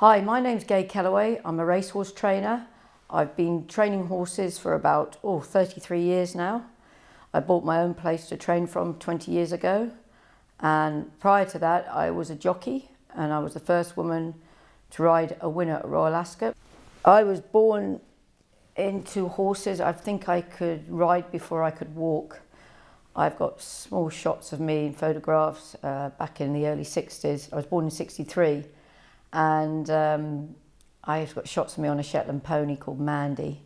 Hi, my name's Kelleway. I'm a racehorse trainer. I've been training horses for about 33 years now. I bought my own place to train from 20 years ago, and prior to that I was a jockey, and I was the first woman to ride a winner at Royal Ascot. I was born into horses. I think I could ride before I could walk. I've got small shots of me in photographs back in the early 60s. I was born in 63, and I've got shots of me on a Shetland pony called Mandy,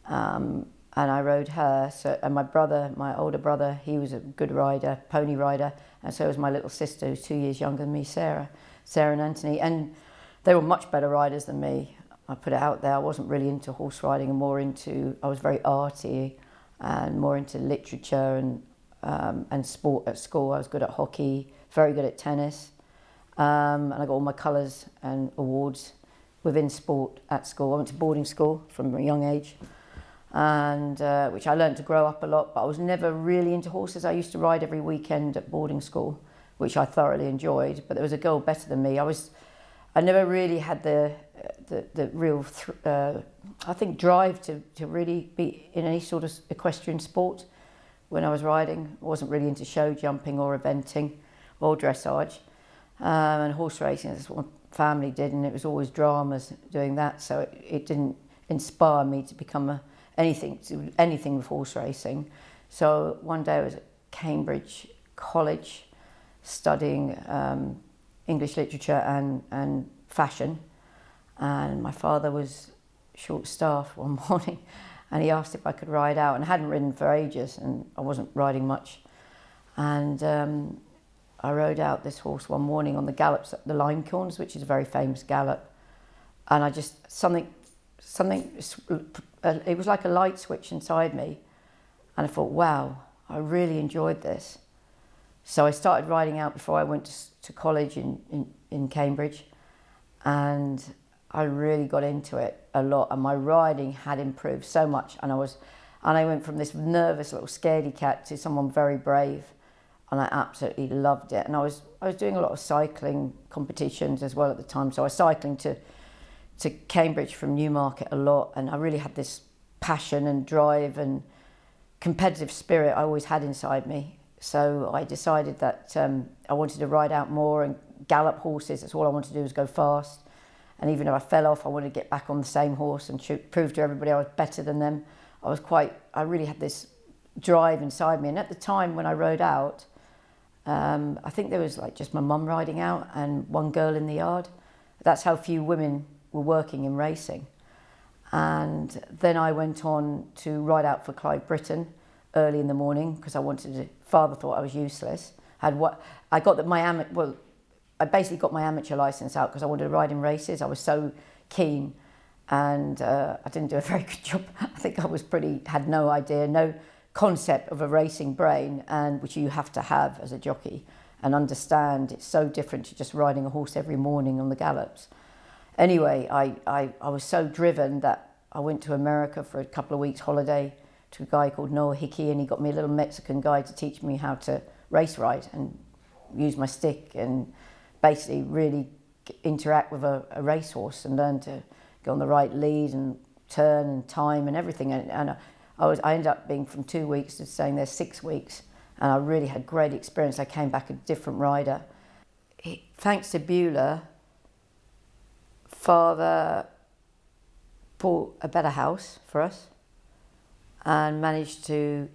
and I rode her. So, and my brother, my older brother, he was a good rider, pony rider, and so was my little sister, who's 2 years younger than me, Sarah and Anthony, and they were much better riders than me. I put it out there, I wasn't really into horse riding, and I was very arty and more into literature and sport at school. I was good at hockey, very good at tennis, and I got all my colours and awards within sport at school. I went to boarding school from a young age, and which I learned to grow up a lot, but I was never really into horses. I used to ride every weekend at boarding school, which I thoroughly enjoyed, but there was a girl better than me. I never really had the real, I think, drive to really be in any sort of equestrian sport when I was riding. I wasn't really into show jumping or eventing or dressage, and horse racing, that's what my family did, and it was always dramas doing that, so it didn't inspire me to become anything with horse racing. So one day I was at Cambridge College studying English literature and fashion, and my father was short-staffed one morning, and he asked if I could ride out, and I hadn't ridden for ages, and I wasn't riding much, and I rode out this horse one morning on the gallops at the Limekilns, which is a very famous gallop, and I just, it was like a light switch inside me, and I thought, wow, I really enjoyed this. So I started riding out before I went to college in Cambridge, and I really got into it a lot, and my riding had improved so much, and I went from this nervous little scaredy cat to someone very brave, and I absolutely loved it. And I was doing a lot of cycling competitions as well at the time, so I was cycling to Cambridge from Newmarket a lot, and I really had this passion and drive and competitive spirit I always had inside me. So I decided that I wanted to ride out more and gallop horses. That's all I wanted to do, was go fast. And even if I fell off, I wanted to get back on the same horse and prove to everybody I was better than them. I really had this drive inside me. And at the time when I rode out, I think there was like just my mum riding out and one girl in the yard. That's how few women were working in racing. And then I went on to ride out for Clive Britton early in the morning because father thought I was useless. I basically got my amateur license out because I wanted to ride in races. I was so keen, and I didn't do a very good job. I think I had no idea, no concept of a racing brain, and which you have to have as a jockey and understand. It's so different to just riding a horse every morning on the gallops. Anyway, I was so driven that I went to America for a couple of weeks holiday to a guy called Noah Hickey, and he got me a little Mexican guy to teach me how to race ride and use my stick and basically really interact with a racehorse and learn to go on the right lead and turn and time and everything. And I ended up being from 2 weeks to staying there 6 weeks, and I really had great experience. I came back a different rider. Thanks to Bula, Father bought a better house for us and managed to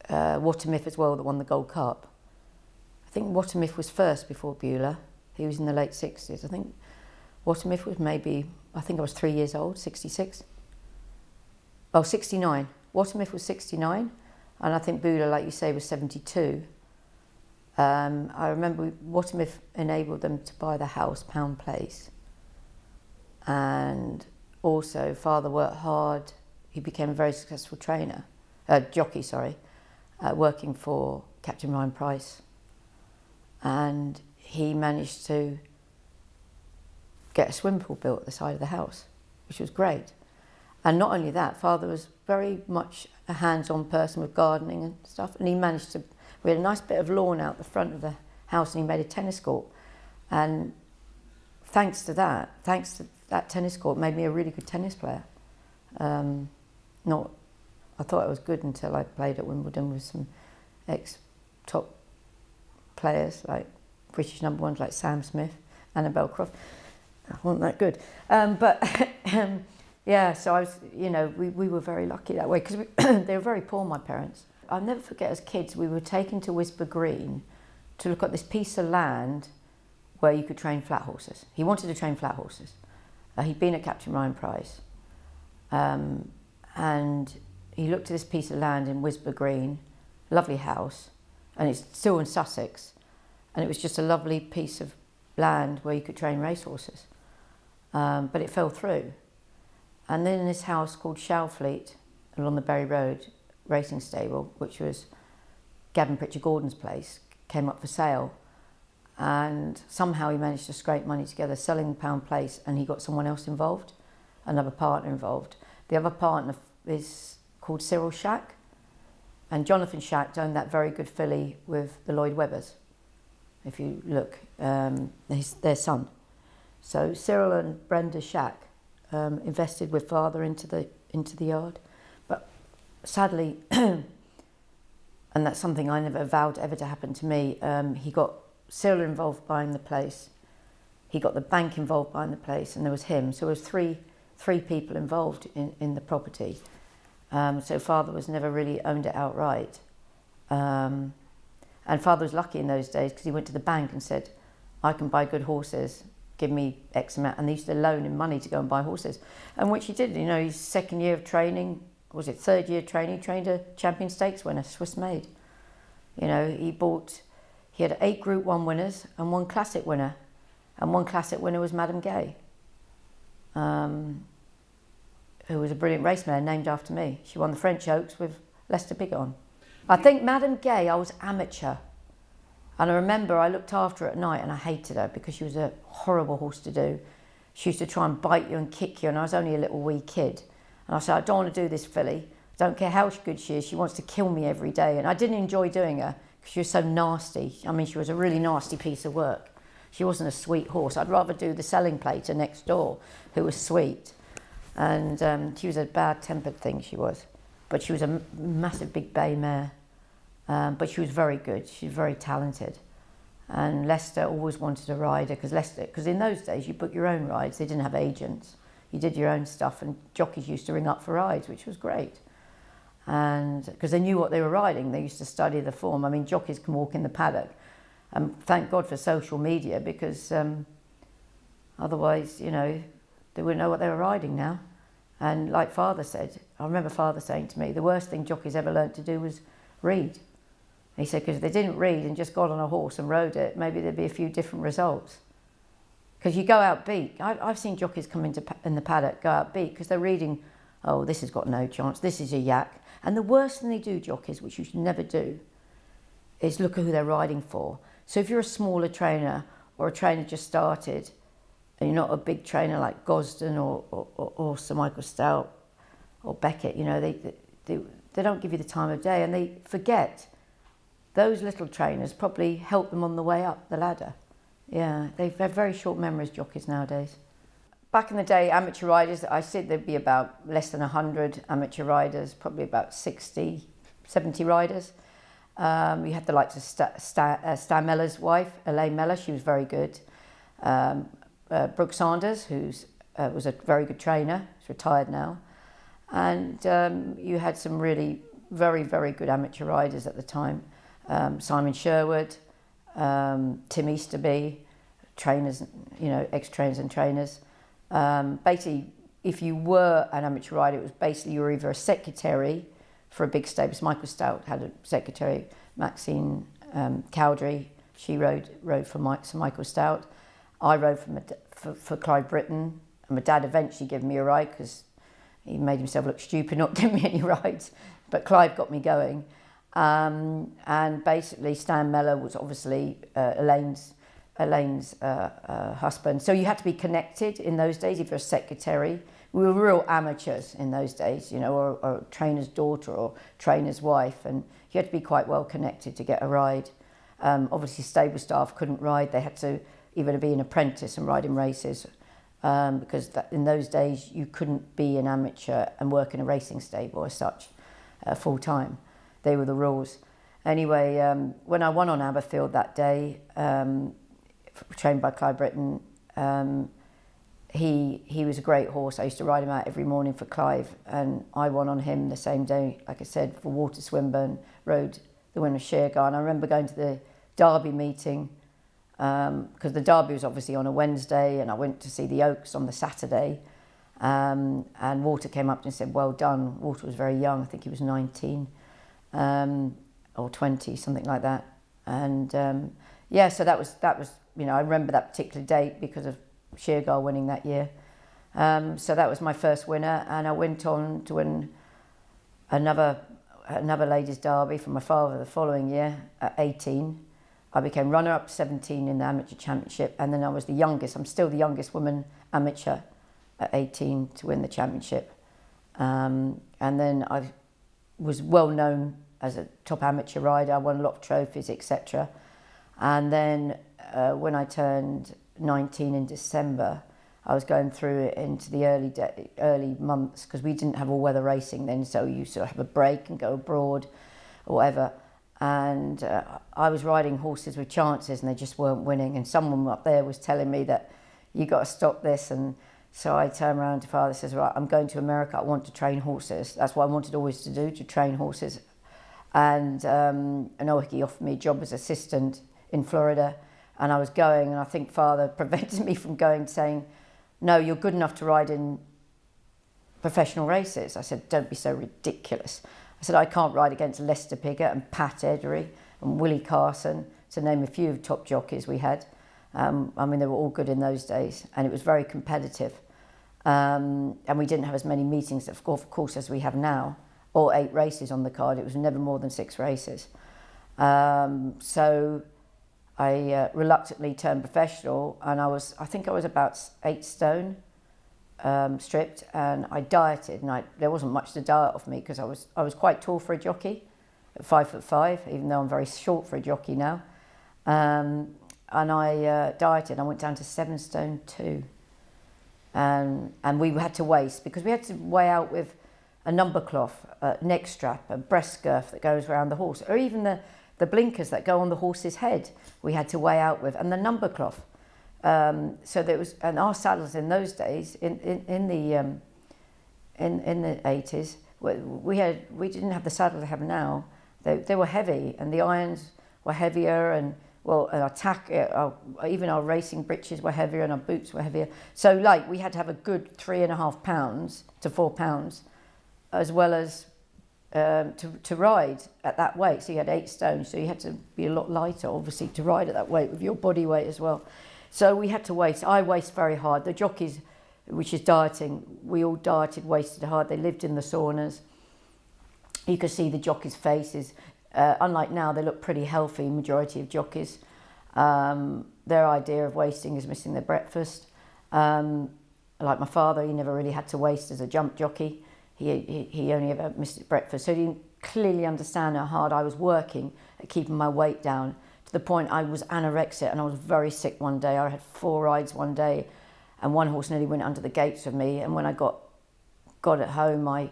Watermith as well, that won the Gold Cup. I think Watermith was first before Bula. He was in the late 60s. I think Watermith was I think I was 3 years old, 66. Oh, 69. Watermith was 69, and I think Bula, like you say, was 72. I remember Watermith enabled them to buy the house, Pound Place. And also, Father worked hard. He became a very successful jockey, working for Captain Ryan Price. And he managed to get a swimming pool built at the side of the house, which was great. And not only that, Father was very much a hands-on person with gardening and stuff, and we had a nice bit of lawn out the front of the house, and he made a tennis court. And thanks to that tennis court, made me a really good tennis player. I thought I was good until I played at Wimbledon with some ex-top players, like British number ones like Sam Smith, Annabel Croft. I wasn't that good. Yeah, so I was, we were very lucky that way, because they were very poor, my parents. I'll never forget, as kids, we were taken to Whisper Green to look at this piece of land where you could train flat horses. He wanted to train flat horses. He'd been at Captain Ryan Prize. And he looked at this piece of land in Whisper Green, lovely house, and it's still in Sussex. And it was just a lovely piece of land where you could train racehorses. But it fell through. And then in this house called Shalfleet, along the Bury Road racing stable, which was Gavin Pritchard Gordon's place, came up for sale. And somehow he managed to scrape money together selling the Pound Place, and he got someone else involved, another partner involved. The other partner is called Cyril Shack, and Jonathan Shack owned that very good filly with the Lloyd Webbers. If you look, their son. So Cyril and Brenda Shack invested with father into the yard, but sadly, and that's something I never vowed ever to happen to me. He got Cyril involved buying the place. He got the bank involved buying the place, and there was him. So there was three people involved in the property. So father was never really owned it outright. And father was lucky in those days because he went to the bank and said, I can buy good horses, give me X amount. And they used to loan him money to go and buy horses. And which he did, his second year of training, third year training, he trained a Champion Stakes winner, Swiss made. He had 8 Group 1 winners and 1 Classic winner. And 1 Classic winner was Madame Gay, who was a brilliant race mare named after me. She won the French Oaks with Lester Bighorn. I think Madame Gay, I was amateur. And I remember I looked after her at night and I hated her because she was a horrible horse to do. She used to try and bite you and kick you, and I was only a little wee kid. And I said, I don't want to do this filly. I don't care how good she is. She wants to kill me every day. And I didn't enjoy doing her because she was so nasty. I mean, she was a really nasty piece of work. She wasn't a sweet horse. I'd rather do the selling plater next door, who was sweet. And she was a bad-tempered thing, she was. But she was a massive big bay mare. But she was very good. She was very talented. And Lester always wanted a rider because in those days you booked your own rides. They didn't have agents. You did your own stuff, and jockeys used to ring up for rides, which was great. And because they knew what they were riding, they used to study the form. I mean, jockeys can walk in the paddock. And thank God for social media, because otherwise, they wouldn't know what they were riding now. And like father said, I remember father saying to me, the worst thing jockeys ever learnt to do was read. He said, because if they didn't read and just got on a horse and rode it, maybe there'd be a few different results. Because you go out beat. I've seen jockeys come in the paddock, go out beat, because they're reading, oh, this has got no chance, this is a yak. And the worst thing they do, jockeys, which you should never do, is look at who they're riding for. So if you're a smaller trainer, or a trainer just started, and you're not a big trainer like Gosden or Sir Michael Stout or Beckett, they don't give you the time of day, and they forget those little trainers probably help them on the way up the ladder. Yeah, they've had very short memories, jockeys nowadays. Back in the day, amateur riders, I said there'd be about less than 100 amateur riders, probably about 60, 70 riders. You had the likes of Stan Mellor's wife, Elaine Mellor, she was very good. Brooke Sanders, who was a very good trainer, she's retired now. And you had some really very, very good amateur riders at the time. Simon Sherwood, Tim Easterby, trainers, ex-trainers and trainers. Basically, if you were an amateur rider, it was basically you were either a secretary for a big stable. Michael Stout had a secretary, Maxine Cowdery. She rode for Sir Michael Stout. I rode for Clive Britton, and my dad eventually gave me a ride because he made himself look stupid not giving me any rides. But Clive got me going. And basically Stan Mellor was obviously Elaine's husband. So you had to be connected in those days if you're a secretary. We were real amateurs in those days, or a trainer's daughter or trainer's wife, and you had to be quite well connected to get a ride. Obviously stable staff couldn't ride. They had to even be an apprentice and ride in races, because in those days you couldn't be an amateur and work in a racing stable as such full time. They were the rules. Anyway, when I won on Aberfield that day, trained by Clive Britton, he was a great horse. I used to ride him out every morning for Clive, and I won on him the same day, like I said, for Water Swinburne, rode the winner Shergar. And I remember going to the Derby meeting, because the Derby was obviously on a Wednesday, and I went to see the Oaks on the Saturday, and Water came up and said, well done. Water was very young, I think he was 19 or 20, something like that. And yeah, so that was I remember that particular date because of Shergar winning that year. So that was my first winner, and I went on to win another ladies' derby for my father the following year at 18. I became runner-up 17 in the amateur championship, and then I was the youngest. I'm still the youngest woman amateur at 18 to win the championship. And then I was well known as a top amateur rider. I won a lot of trophies, etc. And then when I turned 19 in December, I was going through it into the early months, because we didn't have all-weather racing then, so you sort of have a break and go abroad or whatever. And I was riding horses with chances, and they just weren't winning. And someone up there was telling me that you got to stop this. And so I turned around to father and says, right, I'm going to America. I want to train horses. That's what I wanted always to do, to train horses. And he offered me a job as assistant in Florida, and I was going, and I think father prevented me from going, saying, no, you're good enough to ride in professional races. I said, don't be so ridiculous. I said, I can't ride against Lester Piggott and Pat Edery and Willie Carson, to name a few of the top jockeys we had. They were all good in those days, and it was very competitive. And we didn't have as many meetings, of course, as we have now, or 8 races on the card. It was never more than 6 races. So I reluctantly turned professional, and I think I was about 8 stone stripped, and I dieted, and there wasn't much to diet off me, because I was quite tall for a jockey, at 5'5", even though I'm very short for a jockey now. And I dieted. I went down to 7 stone 2, and we had to waist, because we had to weigh out with a number cloth, a neck strap, a breast girth that goes around the horse, or even the blinkers that go on the horse's head, we had to weigh out with, and the number cloth. So there was, and our saddles in those days, in the 80s, we didn't have the saddle they have now. They were heavy, and the irons were heavier, and even our racing breeches were heavier, and our boots were heavier. So we had to have a good 3.5 pounds to 4 pounds, as well as to ride at that weight. So you had 8 stone, so you had to be a lot lighter, obviously, to ride at that weight with your body weight as well. So we had to waist. I waist very hard. The jockeys, which is dieting, we all dieted, wasted hard. They lived in the saunas. You could see the jockeys' faces. Unlike now, they look pretty healthy, majority of jockeys. Their idea of wasting is missing their breakfast. Like my father, he never really had to waste as a jump jockey. He only ever missed his breakfast. So he didn't clearly understand how hard I was working at keeping my weight down, to the point I was anorexic, and I was very sick one day. I had 4 rides one day, and one horse nearly went under the gates with me. And when I got at home, I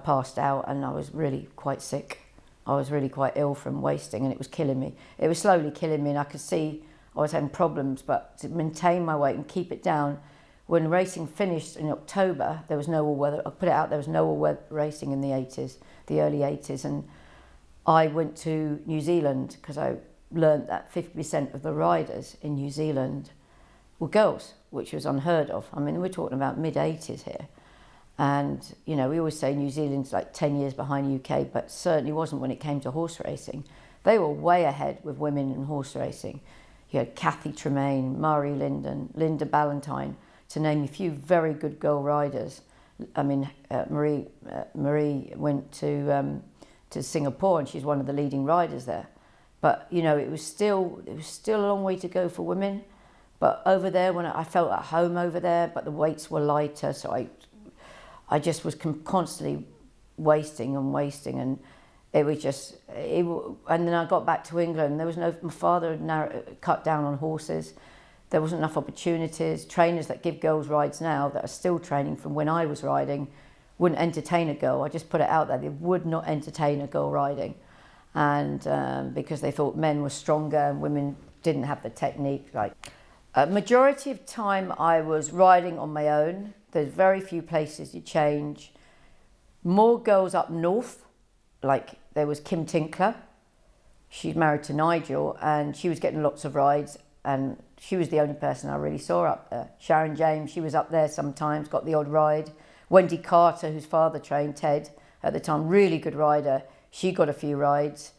passed out, and I was really quite sick. I was really quite ill from wasting, and it was killing me. It was slowly killing me, and I could see I was having problems. But to maintain my weight and keep it down, when racing finished in October, there was no all-weather. I put it out, there was no all-weather racing in the 80s, the early 80s, and I went to New Zealand, because I learned that 50% of the riders in New Zealand were girls, which was unheard of. We're talking about mid-80s here. And, we always say New Zealand's like 10 years behind UK, but certainly wasn't when it came to horse racing. They were way ahead with women in horse racing. You had Kathy Tremaine, Mari Linden, Linda Ballantyne, to name a few very good girl riders. Marie went to Singapore, and she's one of the leading riders there. But it was still a long way to go for women. But over there, when I felt at home over there, but the weights were lighter, so I just was constantly wasting, and it was just. And then I got back to England. There was my father had cut down on horses. there wasn't enough opportunities. Trainers that give girls rides now that are still training from when I was riding wouldn't entertain a girl. I just put it out there, they would not entertain a girl riding. And because they thought men were stronger and women didn't have the technique. Like, majority of time I was riding on my own. There's very few places you change. More girls up north, like there was Kim Tinkler. She's married to Nigel and she was getting lots of rides, and she was the only person I really saw up there. Sharon James, she was up there sometimes, got the odd ride. Wendy Carter, whose father trained, Ted, at the time, really good rider. She got a few rides,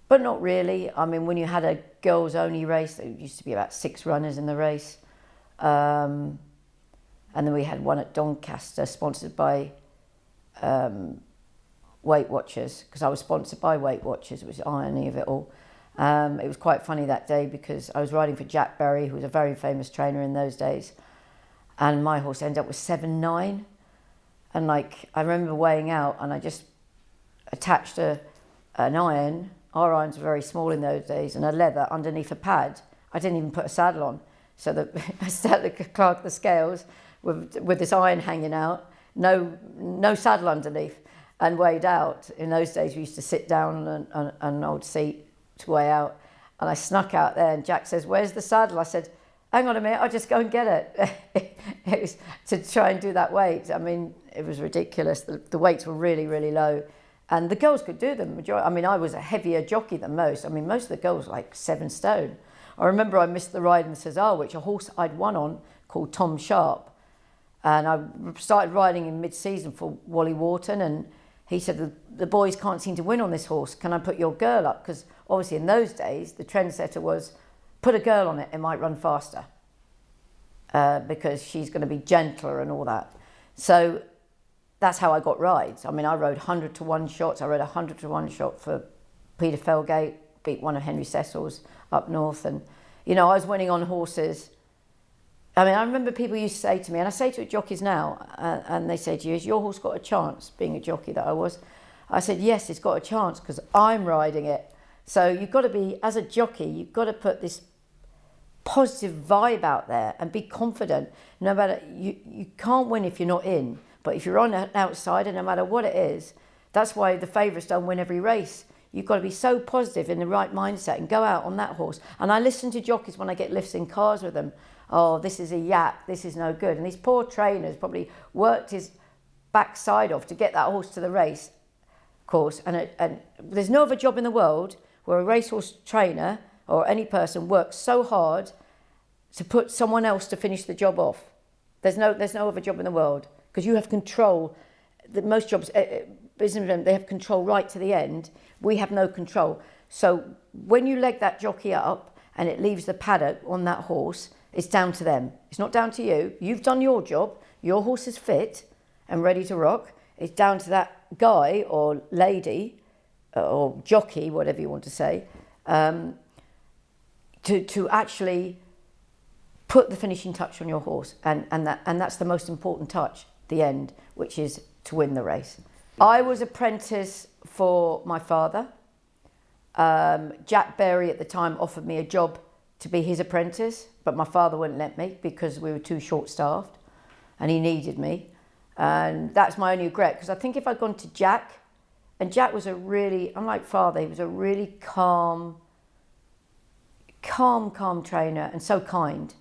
but not really. I mean, when you had a girls only race, there used to be about 6 runners in the race. And then we had one at Doncaster, sponsored by Weight Watchers, because I was sponsored by Weight Watchers, which is the irony of it all. It was quite funny that day because I was riding for Jack Berry, who was a very famous trainer in those days, and my horse ended up with 7.9. And like, I remember weighing out and I just attached an iron. Our irons were very small in those days, and a leather underneath a pad. I didn't even put a saddle on, so that I sat at the scales with this iron hanging out, no saddle underneath, and weighed out. In those days we used to sit down on an old seat to weigh out, and I snuck out there and Jack says, "Where's the saddle?" I said, "Hang on a minute, I'll just go and get it." It was to try and do that weight. I mean, it was ridiculous. The weights were really, really low, and the girls could do them. I mean, I was a heavier jockey than most. I mean, most of the girls were like 7 stone. I remember I missed the ride in Cesar, which a horse I'd won on called Tom Sharp, and I started riding in mid-season for Wally Wharton, and he said, the boys can't seem to win on this horse. Can I put your girl up? Because obviously in those days, the trendsetter was, put a girl on it, it might run faster because she's going to be gentler and all that. So that's how I got rides. I mean, I rode 100-to-1 shots. I rode 100-to-1 shot for Peter Felgate, beat one of Henry Cecil's up north. And, you know, I was winning on horses. I mean, I remember people used to say to me, and I say to jockeys now, and they say to you, has your horse got a chance, being a jockey that I was? I said, yes, it's got a chance because I'm riding it. So you've got to be, as a jockey, you've got to put this positive vibe out there and be confident. No matter, you can't win if you're not in, but if you're on an outsider, no matter what it is, that's why the favourites don't win every race. You've got to be so positive in the right mindset and go out on that horse. And I listen to jockeys when I get lifts in cars with them. Oh, this is a yap, this is no good. And these poor trainers probably worked his backside off to get that horse to the race course. And there's no other job in the world where a racehorse trainer or any person works so hard to put someone else to finish the job off. There's no other job in the world, because you have control. Most jobs, businessmen, they have control right to the end. We have no control. So when you leg that jockey up and it leaves the paddock on that horse, it's down to them. It's not down to you. You've done your job. Your horse is fit and ready to rock. It's down to that guy or lady or jockey, whatever you want to say, to actually put the finishing touch on your horse. And that's the most important touch, the end, which is to win the race. I was apprentice for my father. Jack Berry at the time offered me a job to be his apprentice, but my father wouldn't let me because we were too short-staffed and he needed me. And that's my only regret, because I think if I'd gone to Jack, and Jack was a really, unlike father, he was a really calm trainer and so kind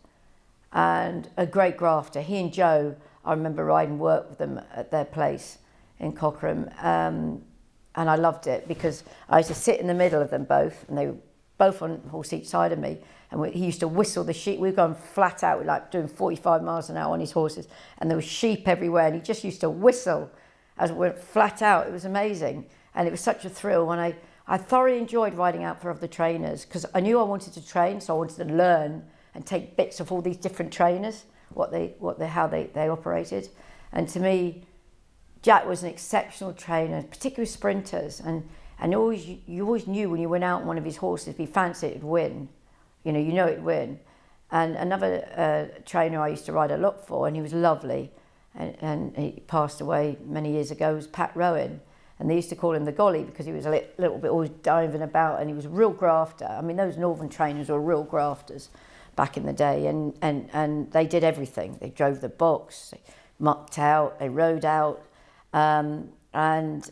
and a great grafter. He and Joe, I remember riding work with them at their place in Cochrane, and I loved it because I used to sit in the middle of them both, and they were both on horse each side of me, and he used to whistle the sheep. We were going flat out, like doing 45 miles an hour on his horses, and there was sheep everywhere, and he just used to whistle as we went flat out. It was amazing, and it was such a thrill. And I thoroughly enjoyed riding out for other trainers because I knew I wanted to train, so I wanted to learn and take bits of all these different trainers, how they operated. And to me, Jack was an exceptional trainer, particularly sprinters, and you always knew when you went out on one of his horses, if he fancied it'd win, you know it'd win. And another trainer I used to ride a lot for, and he was lovely, and he passed away many years ago, was Pat Rowan. And they used to call him the Golly because he was a little bit always diving about, and he was a real grafter. I mean, those northern trainers were real grafters. back in the day, and they did everything. They drove the box, they mucked out, they rode out, and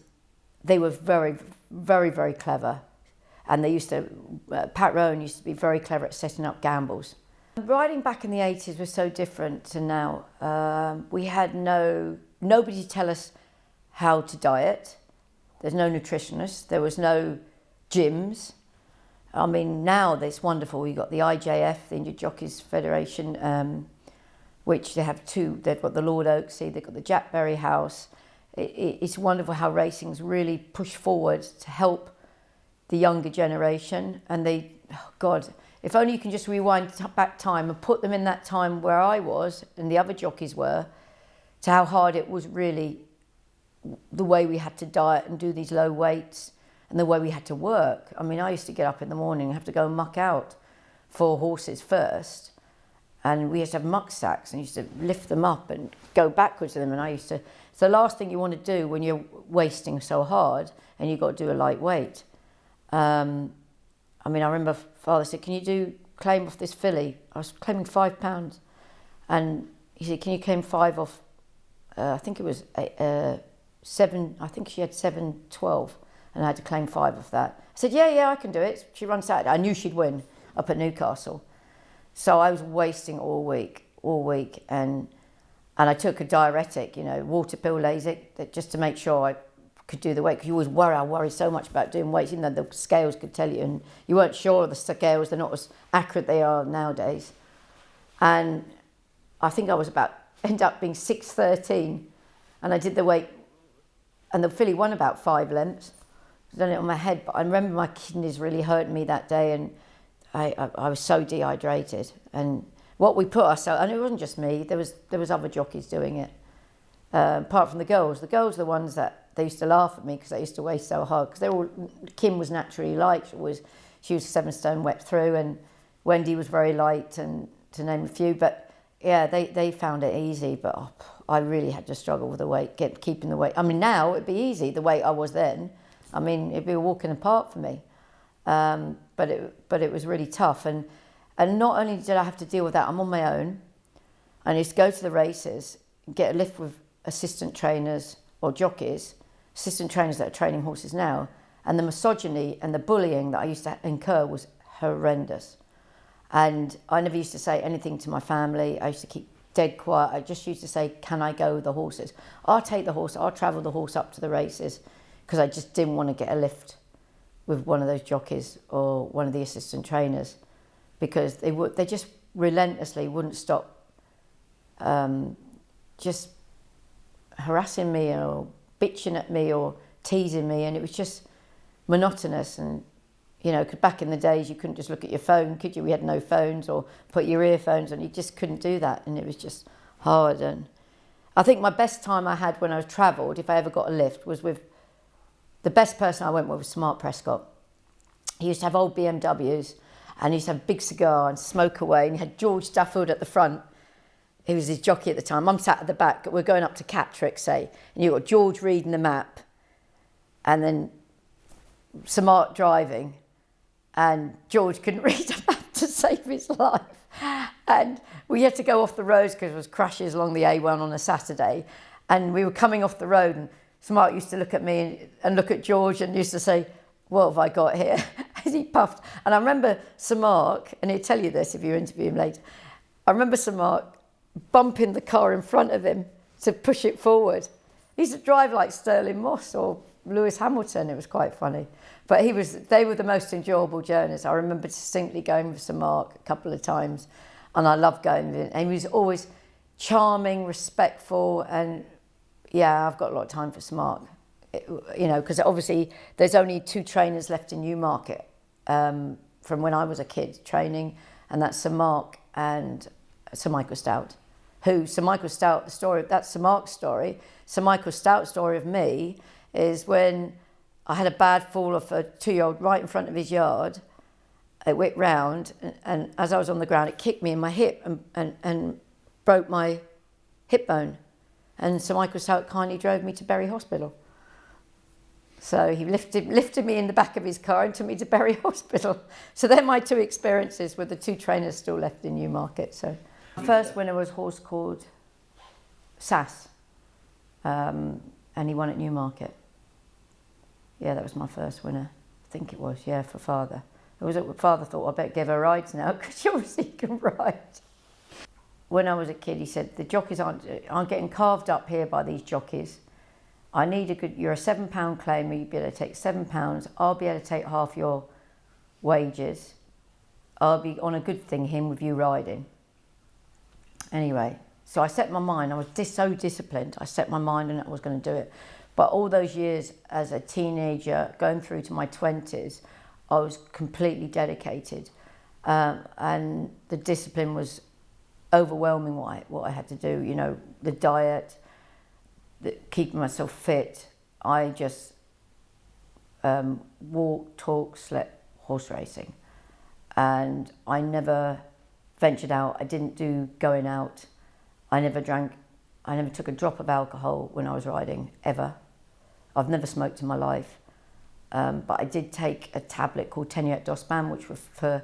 they were very, very, very clever. And they used to, Pat Rowan used to be very clever at setting up gambles. Riding back in the 80s was so different to now. We had nobody to tell us how to diet. There's no nutritionists, there was no gyms. I mean, now it's wonderful. You've got the IJF, the Indian Jockeys Federation, which they have two. They've got the Lord Oaksey, they've got the Jack Berry House. It's wonderful how racing's really pushed forward to help the younger generation. And they, oh God, if only you can just rewind back time and put them in that time where I was and the other jockeys were, to how hard it was really, the way we had to diet and do these low weights and the way we had to work. I mean, I used to get up in the morning and have to go and muck out 4 horses first. And we used to have muck sacks and used to lift them up and go backwards with them. And it's the last thing you want to do when you're wasting so hard and you've got to do a light weight. I mean, I remember Father said, can you claim off this filly? I was claiming £5. And he said, can you claim 5 off, I think it was 7, I think she had 7.12. And I had to claim 5 of that. I said, yeah, I can do it. She runs Saturday. I knew she'd win up at Newcastle. So I was wasting all week. And I took a diuretic, water pill Lasix, just to make sure I could do the weight. Because you always worry so much about doing weights, even though the scales could tell you. And you weren't sure of the scales. They're not as accurate they are nowadays. And I think I was ended up being 6.13. And I did the weight. And the filly won about 5 lengths. I've done it on my head, but I remember my kidneys really hurt me that day, and I was so dehydrated. And what we put ourselves, and it wasn't just me, there was other jockeys doing it. Apart from the girls are the ones that they used to laugh at me because I used to weigh so hard. Because Kim was naturally light, she was 7 stone wet through, and Wendy was very light, and to name a few. But yeah, they found it easy, but I really had to struggle with the weight, keeping the weight. I mean, now it'd be easy, the weight I was then. I mean, it'd be a walk in the park for me. But it was really tough. And not only did I have to deal with that, I'm on my own. I used to go to the races, get a lift with assistant trainers or jockeys, assistant trainers that are training horses now. And the misogyny and the bullying that I used to incur was horrendous. And I never used to say anything to my family. I used to keep dead quiet. I just used to say, can I go with the horses? I'll take the horse, I'll travel the horse up to the races, because I just didn't want to get a lift with one of those jockeys or one of the assistant trainers, because they just relentlessly wouldn't stop just harassing me or bitching at me or teasing me, and it was just monotonous. And because back in the days you couldn't just look at your phone, could you? We had no phones, or put your earphones on. You just couldn't do that, and it was just hard. And I think my best time I had when I was travelled, if I ever got a lift, was with the best person I went with was Smart Prescott. He used to have old BMWs, and he used to have a big cigar and smoke away, and he had George Duffield at the front. He was his jockey at the time. I'm sat at the back. We're going up to Catterick, say, and you've got George reading the map, and then Smart driving, and George couldn't read the map to save his life. And we had to go off the roads because there was crashes along the A1 on a Saturday, and we were coming off the road, and Smart used to look at me and look at George and used to say, what have I got here? As he puffed. And I remember Sir Mark, and he'll tell you this if you interview him later, I remember Sir Mark bumping the car in front of him to push it forward. He used to drive like Sterling Moss or Lewis Hamilton. It was quite funny. But they were the most enjoyable journeys. I remember distinctly going with Sir Mark a couple of times, and I loved going with him. And he was always charming, respectful, and yeah, I've got a lot of time for Smart, because obviously there's only 2 trainers left in Newmarket from when I was a kid training, and that's Sir Mark and Sir Michael Stout. Sir Michael Stout, that's Sir Mark's story. Sir Michael Stout's story of me is when I had a bad fall off a 2-year-old right in front of his yard at Wick Round, and as I was on the ground, it kicked me in my hip and broke my hip bone. And Sir Michael Stout kindly drove me to Bury Hospital. So he lifted me in the back of his car and took me to Bury Hospital. So they're my two experiences with the two trainers still left in Newmarket. So the first winner was a horse called Sass, and he won at Newmarket. Yeah, that was my first winner. I think it was, yeah, for father. Father thought, I better give her rides now because she obviously can ride. When I was a kid, he said, the jockeys aren't getting carved up here by these jockeys. I need you're a £7 claim, you'll be able to take £7, I'll be able to take half your wages. I'll be on a good thing him with you riding. Anyway, so I set my mind, I was so disciplined, I set my mind and I was going to do it. But all those years as a teenager, going through to my 20s, I was completely dedicated. And the discipline was overwhelming what I had to do, you know, the diet, keeping myself fit. I just walked, talked, slept horse racing. And I never ventured out. I didn't do going out. I never drank. I never took a drop of alcohol when I was riding, ever. I've never smoked in my life. But I did take a tablet called Teniet-Dospan, which was for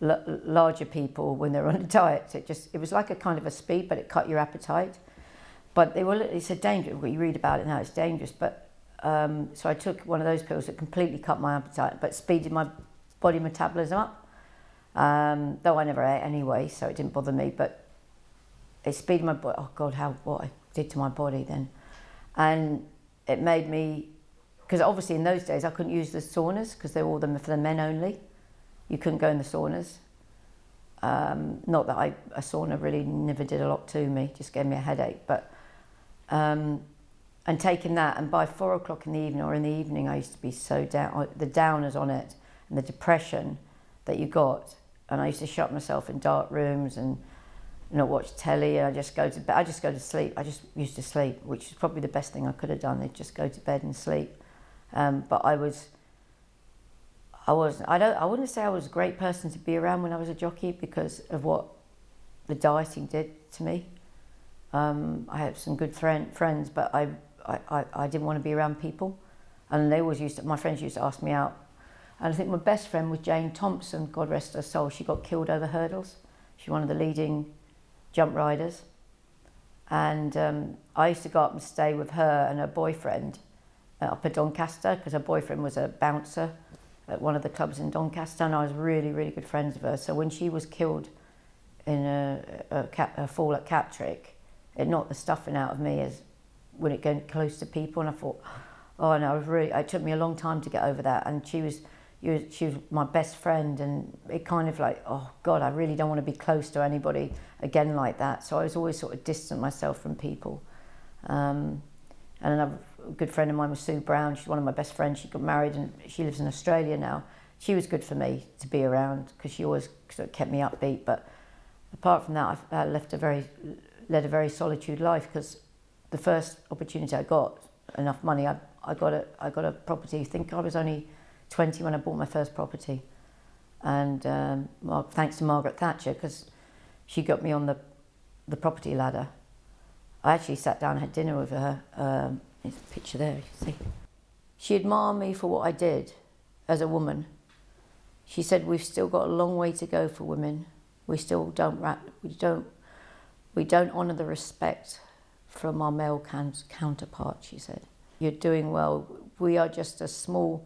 larger people when they're on a diet. It was like a kind of a speed, but it cut your appetite. But it's a danger. Well, you read about it now, it's dangerous. But so I took one of those pills that completely cut my appetite, but speeded my body metabolism up. Though I never ate anyway, so it didn't bother me. But it speeded my body. Oh God, what I did to my body then, and it made me. Because obviously in those days I couldn't use the saunas because they were all for the men only. You couldn't go in the saunas. Not that a sauna really never did a lot to me, just gave me a headache. But and taking that, and by 4 o'clock in the evening or in the evening, I used to be so down, the downers on it, and the depression that you got. And I used to shut myself in dark rooms and not watch telly. And I just go to bed. I just go to sleep. I just used to sleep, which is probably the best thing I could have done. Is just go to bed and sleep. But I wouldn't say I was a great person to be around when I was a jockey because of what the dieting did to me. I had some good friends, but I didn't want to be around people. And my friends used to ask me out. And I think my best friend was Jane Thompson, God rest her soul. She got killed over hurdles. She's one of the leading jump riders. And I used to go up and stay with her and her boyfriend up at Doncaster because her boyfriend was a bouncer at one of the clubs in Doncaster, and I was really, really good friends with her. So when she was killed in a fall at Captrick, it knocked the stuffing out of me as when it got close to people, and I thought, oh no, it took me a long time to get over that. And she was my best friend, and it kind of like, oh God, I really don't want to be close to anybody again like that. So I was always sort of distant myself from people. And another good friend of mine was Sue Brown. She's one of my best friends. She got married and she lives in Australia now. She was good for me to be around because she always sort of kept me upbeat. But apart from that, I led a very solitude life because the first opportunity I got, enough money, I got a property. I think I was only 20 when I bought my first property. And thanks to Margaret Thatcher, because she got me on the property ladder. I actually sat down and had dinner with her. There's a picture there, you see. She admired me for what I did as a woman. She said, we've still got a long way to go for women. We still don't honour the respect from our male counterparts, she said. You're doing well. We are just a small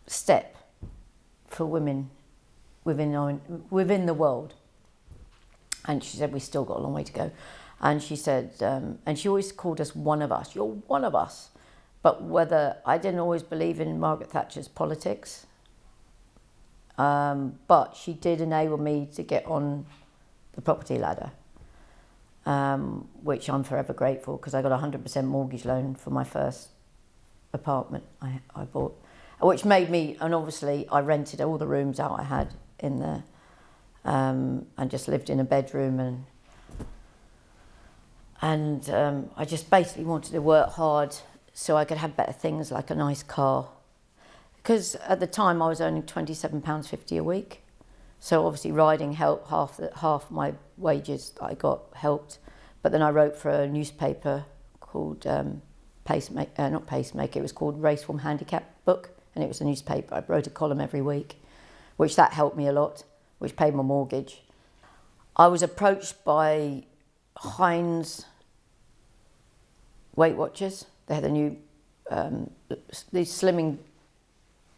step for women within the world. And she said, we still got a long way to go. And she said, and she always called us one of us. You're one of us. But I didn't always believe in Margaret Thatcher's politics. But she did enable me to get on the property ladder, which I'm forever grateful because I got a 100% mortgage loan for my first apartment I bought, which made me, and obviously I rented all the rooms out I had in there. And just lived in a bedroom, and I just basically wanted to work hard so I could have better things like a nice car. Because at the time I was earning £27.50 a week, so obviously riding helped. Half my wages that I got helped. But then I wrote for a newspaper called not pacemaker, it was called Raceform Handicap book, and it was a newspaper. I wrote a column every week, which that helped me a lot, which paid my mortgage. I was approached by Heinz Weight Watchers. They had a new, the slimming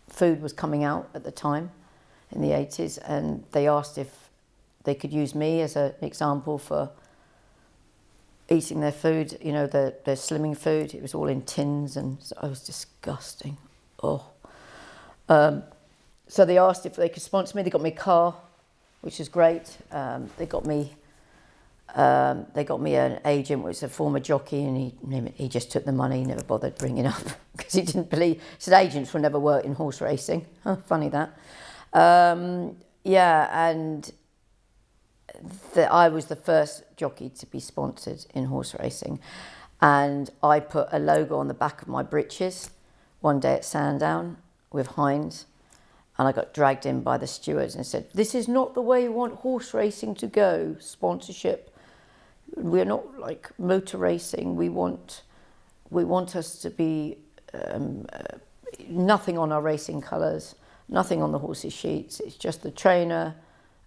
food was coming out at the time in the 80s, and they asked if they could use me as an example for eating their food, you know, their slimming food. It was all in tins, and so it was disgusting. Oh. So they asked if they could sponsor me. They got me a car, which is great. They got me an agent, which was a former jockey, and he just took the money. He never bothered bringing up because he didn't believe. He said agents will never work in horse racing. Huh, funny that. Yeah, and I was the first jockey to be sponsored in horse racing, and I put a logo on the back of my breeches one day at Sandown with Heinz, and I got dragged in by the stewards and said, "This is not the way you want horse racing to go. Sponsorship. We're not like motor racing. We want us to be nothing on our racing colours, nothing on the horses' sheets. It's just the trainer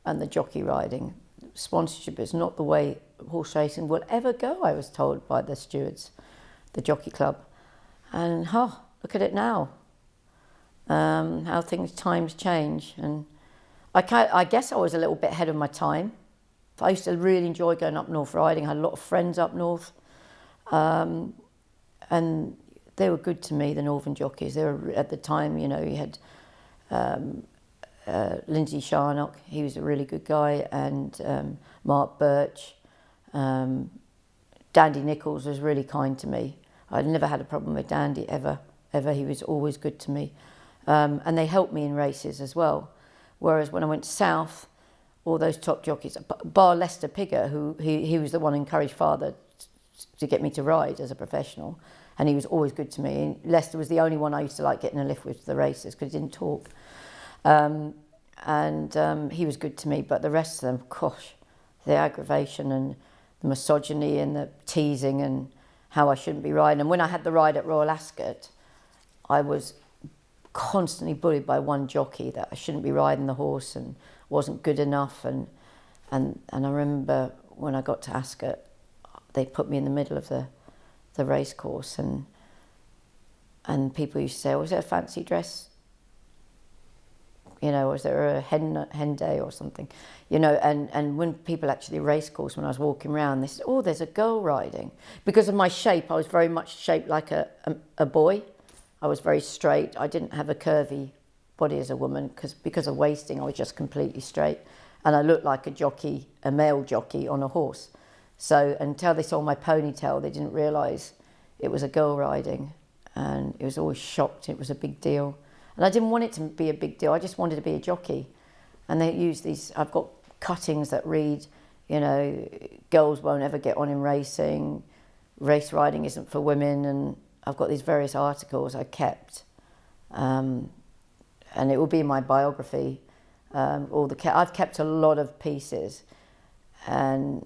and the jockey riding. Sponsorship is not the way horse racing will ever go," I was told by the stewards, the jockey club. And look at it now. How times change. And I guess I was a little bit ahead of my time. I used to really enjoy going up north riding. I had a lot of friends up north. And they were good to me, the northern jockeys. They were, at the time, you know, you had Lindsay Sharnock, he was a really good guy, and Mark Birch. Dandy Nichols was really kind to me. I'd never had a problem with Dandy, ever. He was always good to me. And they helped me in races as well. Whereas when I went south, all those top jockeys, bar Lester Pigger, who he was the one who encouraged Father to get me to ride as a professional, and he was always good to me. Lester was the only one I used to like getting a lift with to the races because he didn't talk. He was good to me, but the rest of them, gosh, the aggravation and the misogyny and the teasing and how I shouldn't be riding. And when I had the ride at Royal Ascot, I was constantly bullied by one jockey that I shouldn't be riding the horse and wasn't good enough. And I remember when I got to Ascot, they put me in the middle of the race course, and people used to say, "Oh, was it a fancy dress? You know, was there a hen day or something?" You know, and when people actually race course, when I was walking around, they said, "Oh, there's a girl riding." Because of my shape, I was very much shaped like a boy. I was very straight. I didn't have a curvy body as a woman because of wasting. I was just completely straight, and I looked like a jockey, a male jockey on a horse. So until they saw my ponytail, they didn't realise it was a girl riding, and it was always shocked. It was a big deal. And I didn't want it to be a big deal. I just wanted to be a jockey. And they use these, I've got cuttings that read, you know, girls won't ever get on in racing, race riding isn't for women, and I've got these various articles I kept. And it will be in my biography. I've kept a lot of pieces and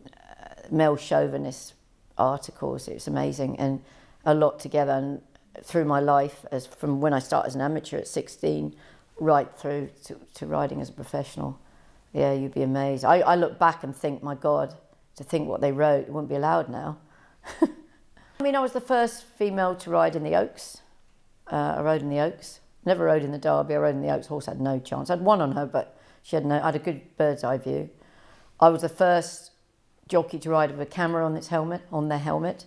male chauvinist articles. It's amazing, and a lot together. And through my life, as from when I started as an amateur at 16, right through to riding as a professional. Yeah, you'd be amazed. I look back and think, my God, to think what they wrote, it wouldn't be allowed now. I mean, I was the first female to ride in the Oaks. I rode in the Oaks. Never rode in the Derby. I rode in the Oaks. Horse had no chance. I had one on her, but I had a good bird's eye view. I was the first jockey to ride with a camera on their helmet.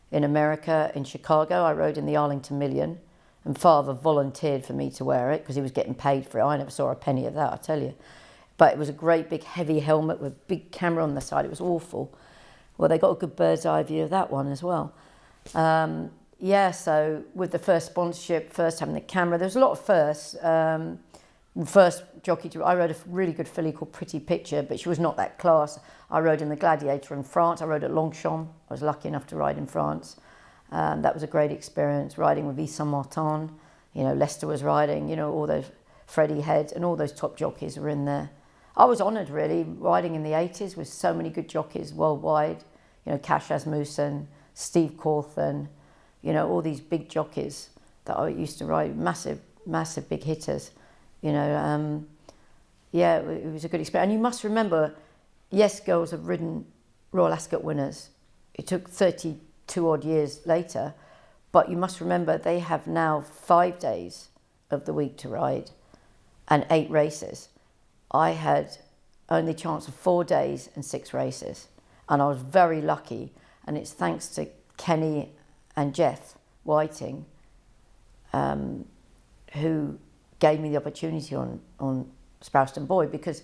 In America, in Chicago, I rode in the Arlington Million, and Father volunteered for me to wear it because he was getting paid for it. I never saw a penny of that, I tell you. But it was a great big heavy helmet with a big camera on the side. It was awful. Well, they got a good bird's eye view of that one as well. Yeah, so with the first sponsorship, first having the camera, there was a lot of firsts. First jockey I rode a really good filly called Pretty Picture, but she was not that class. I rode in the Gladiator in France. I rode at Longchamp. I was lucky enough to ride in France. That was a great experience, riding with Yves Saint-Martin. You know, Leicester was riding, you know, all those Freddie Head and all those top jockeys were in there. I was honoured, really, riding in the 80s with so many good jockeys worldwide. You know, Cash Asmussen, Steve Cawthon, You know, all these big jockeys that I used to ride, massive big hitters. You know, yeah, it was a good experience. And you must remember, yes, girls have ridden Royal Ascot winners. It took 32 odd years later, but you must remember they have now 5 days of the week to ride and 8 races. I had only chance of 4 days and 6 races, and I was very lucky, and it's thanks to Kenny and Jeff Whiting who gave me the opportunity on Sproulston Boy, because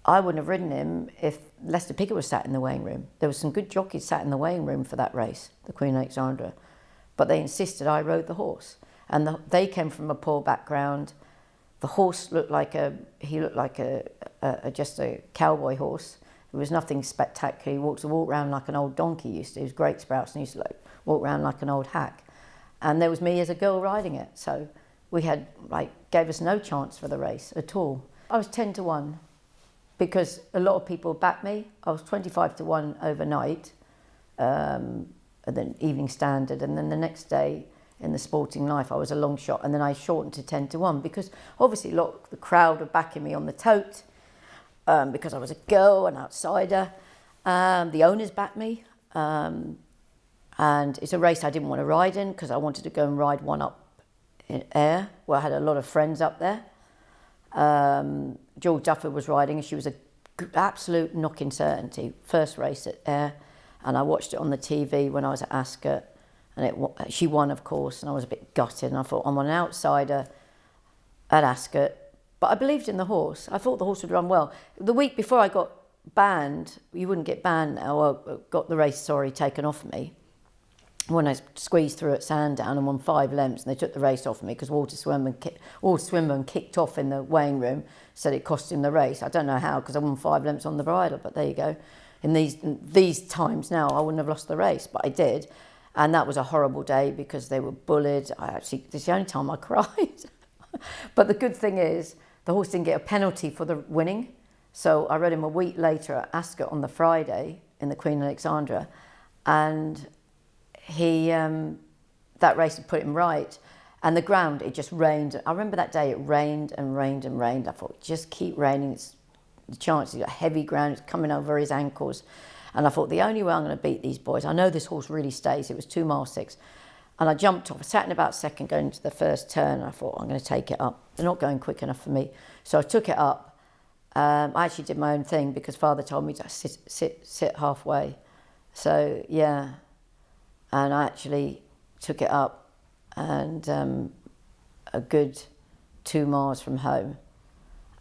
I wouldn't have ridden him if Lester Piggott was sat in the weighing room. There were some good jockeys sat in the weighing room for that race, the Queen Alexandra, but they insisted I rode the horse. And they came from a poor background. The horse looked like just a cowboy horse. There was nothing spectacular. He walked around like an old donkey used to. He was great, Sprouts, and he used to walk around like an old hack. And there was me as a girl riding it. So we had, gave us no chance for the race at all. I was 10 to 1 because a lot of people backed me. I was 25 to 1 overnight, and then Evening Standard. And then the next day in the Sporting Life, I was a long shot. And then I shortened to 10 to 1 because obviously the crowd were backing me on the tote because I was a girl, an outsider. The owners backed me. And it's a race I didn't want to ride in because I wanted to go and ride one up in Ayr, where I had a lot of friends up there. George Duffer was riding, and she was an absolute knocking certainty. First race at Ayr, and I watched it on the TV when I was at Ascot, and she won, of course, and I was a bit gutted, and I thought, I'm an outsider at Ascot, but I believed in the horse. I thought the horse would run well. The week before I got banned, you wouldn't get banned now, or got the race, taken off me, when I squeezed through at Sandown and won 5 lengths, and they took the race off me because Walter Swinburne kicked off in the weighing room, said it cost him the race. I don't know how, because I won 5 lengths on the bridle, but there you go. In these times now, I wouldn't have lost the race, but I did. And that was a horrible day because they were bullied. This is the only time I cried. But the good thing is, the horse didn't get a penalty for the winning. So I rode him a week later at Ascot on the Friday in the Queen Alexandra, and that race had put him right. And the ground, it just rained. I remember that day it rained and rained and rained. I thought, just keep raining. It's the chances of heavy ground, it's coming over his ankles. And I thought, the only way I'm going to beat these boys, I know this horse really stays. It was 2 miles 6. And I jumped off. I sat in about second going into the first turn. And I thought, I'm going to take it up. They're not going quick enough for me. So I took it up. I actually did my own thing because Father told me to sit halfway. So, yeah. And I actually took it up, and a good 2 miles from home.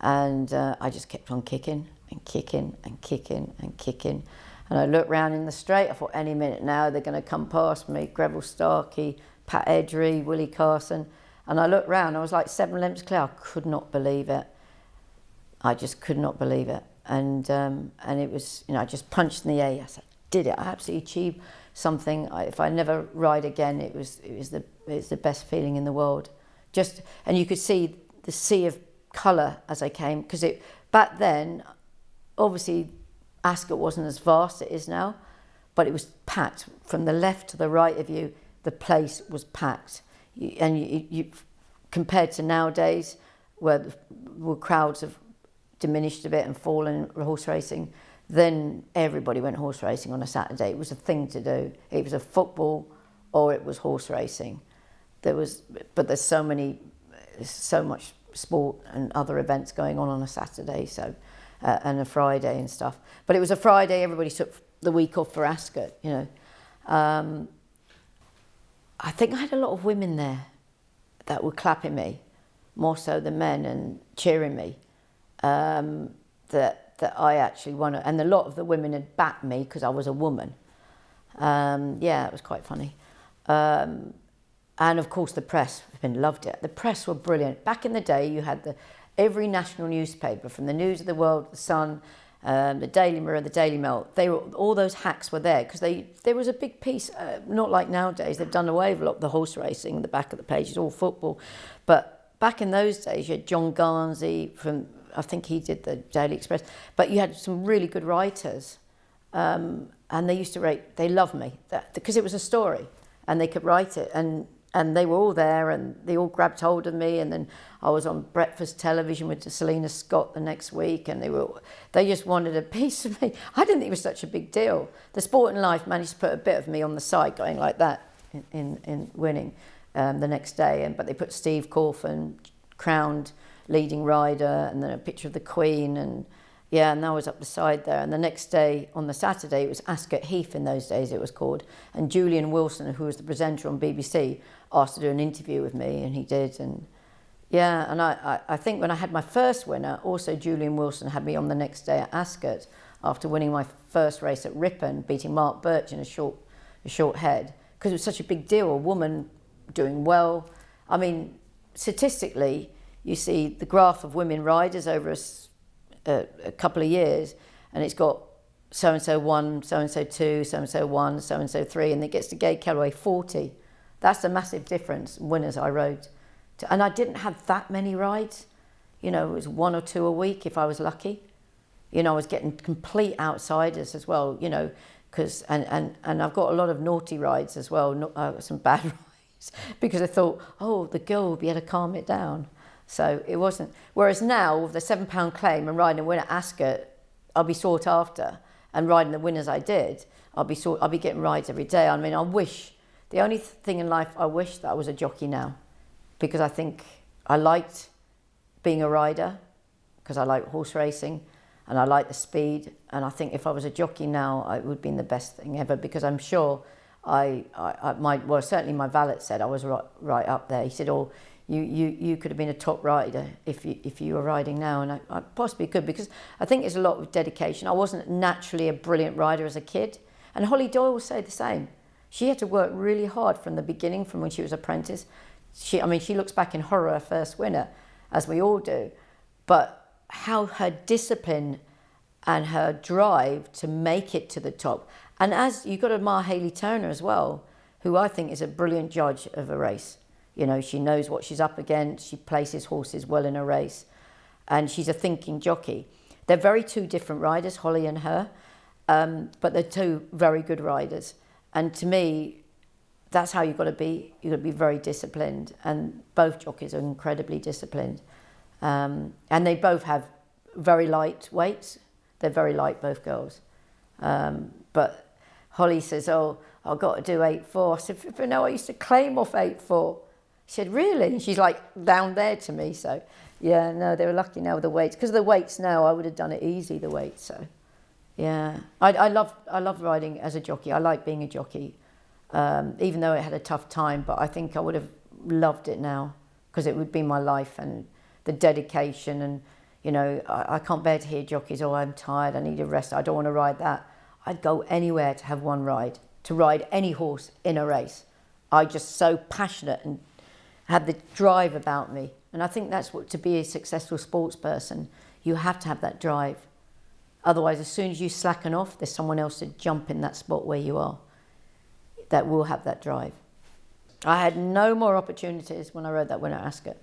And I just kept on kicking and kicking and kicking and kicking. And I looked round in the straight. I thought, any minute now they're going to come past me. Greville Starkey, Pat Edry, Willie Carson. And I looked round. I was like 7 lengths clear. I could not believe it. I just could not believe it. And it was, I just punched in the air. Yes, I did it. I absolutely achieved something. If I never ride again, it was the best feeling in the world. And you could see the sea of colour as I came, because back then, obviously, Ascot wasn't as vast as it is now, but it was packed from the left to the right of you. The place was packed, you compared to nowadays, where crowds have diminished a bit and fallen horse racing. Then everybody went horse racing on a Saturday. It was a thing to do. It was a football or it was horse racing. But there's so much sport and other events going on a Saturday, and a Friday and stuff. But it was a Friday. Everybody took the week off for Ascot. I think I had a lot of women there that were clapping me, more so than men, and cheering me. That I actually won, and a lot of the women had backed me because I was a woman. It was quite funny. And of course the press loved it. The press were brilliant. Back in the day, you had every national newspaper, from the News of the World, the Sun, the Daily Mirror, the Daily Mail. All those hacks were there because there was a big piece. Not like nowadays, they've done away with a lot of the horse racing. The back of the page is all football, but back in those days, you had John Garnsey from, I think he did the Daily Express, but you had some really good writers, and they used to rate. They loved me because it was a story. and they could write it, and they were all there, and they all grabbed hold of me, and then I was on breakfast television with Selena Scott the next week, and they just wanted a piece of me. I didn't think it was such a big deal. The Sport and Life managed to put a bit of me on the side going like that in winning the next day, but they put Steve Corbin crowned leading rider, and then a picture of the Queen, and I was up the side there. And the next day, on the Saturday, it was Ascot Heath in those days it was called, and Julian Wilson, who was the presenter on BBC, asked to do an interview with me, and he did. And I think when I had my first winner, also Julian Wilson had me on the next day at Ascot after winning my first race at Ripon, beating Mark Birch in a short head, because it was such a big deal, a woman doing well. I mean, statistically, you see the graph of women riders over a couple of years, and it's got so-and-so 1, so-and-so 2, so-and-so 1, so-and-so 3, and it gets to Gay Kelleway 40. That's a massive difference in winners I rode. And I didn't have that many rides. It was 1 or 2 a week if I was lucky. I was getting complete outsiders as well, because, and I've got a lot of naughty rides as well, some bad rides, because I thought, the girl will be able to calm it down. So it wasn't. Whereas now, with the £7 claim and riding a win at Ascot, I'll be sought after, and riding the winners I did, I'll be getting rides every day. I mean, the only thing in life I wish that I was a jockey now, because I think I liked being a rider, because I like horse racing, and I like the speed. And I think if I was a jockey now, it would have been the best thing ever, because I'm sure certainly my valet said I was right up there. He said, you could have been a top rider if you were riding now, and I possibly could, because I think it's a lot of dedication. I wasn't naturally a brilliant rider as a kid, and Holly Doyle will say the same. She had to work really hard from the beginning, from when she was apprentice. She looks back in horror her first winner, as we all do, but how her discipline and her drive to make it to the top. And as you've got to admire Hayley Turner as well, who I think is a brilliant judge of a race. She knows what she's up against. She places horses well in a race, and she's a thinking jockey. They're very two different riders, Holly and her, but they're two very good riders. And to me, that's how you've got to be. You've got to be very disciplined, and both jockeys are incredibly disciplined. And they both have very light weights. They're very light, both girls. But Holly says, I've got to do 8.4. I said, no, I used to claim off 8.4. She said, really? And she's like down there to me. So, yeah, no, they were lucky now with the weights. Because of the weights now, I would have done it easy, the weights. So, yeah. I love riding as a jockey. I like being a jockey, even though it had a tough time. But I think I would have loved it now, because it would be my life, and the dedication. And, I can't bear to hear jockeys, I'm tired, I need a rest, I don't want to ride that. I'd go anywhere to have one ride, to ride any horse in a race. I'm just so passionate and had the drive about me. And I think that's what, to be a successful sports person, you have to have that drive. Otherwise, as soon as you slacken off, there's someone else to jump in that spot where you are that will have that drive. I had no more opportunities when I rode that winner at Ascot.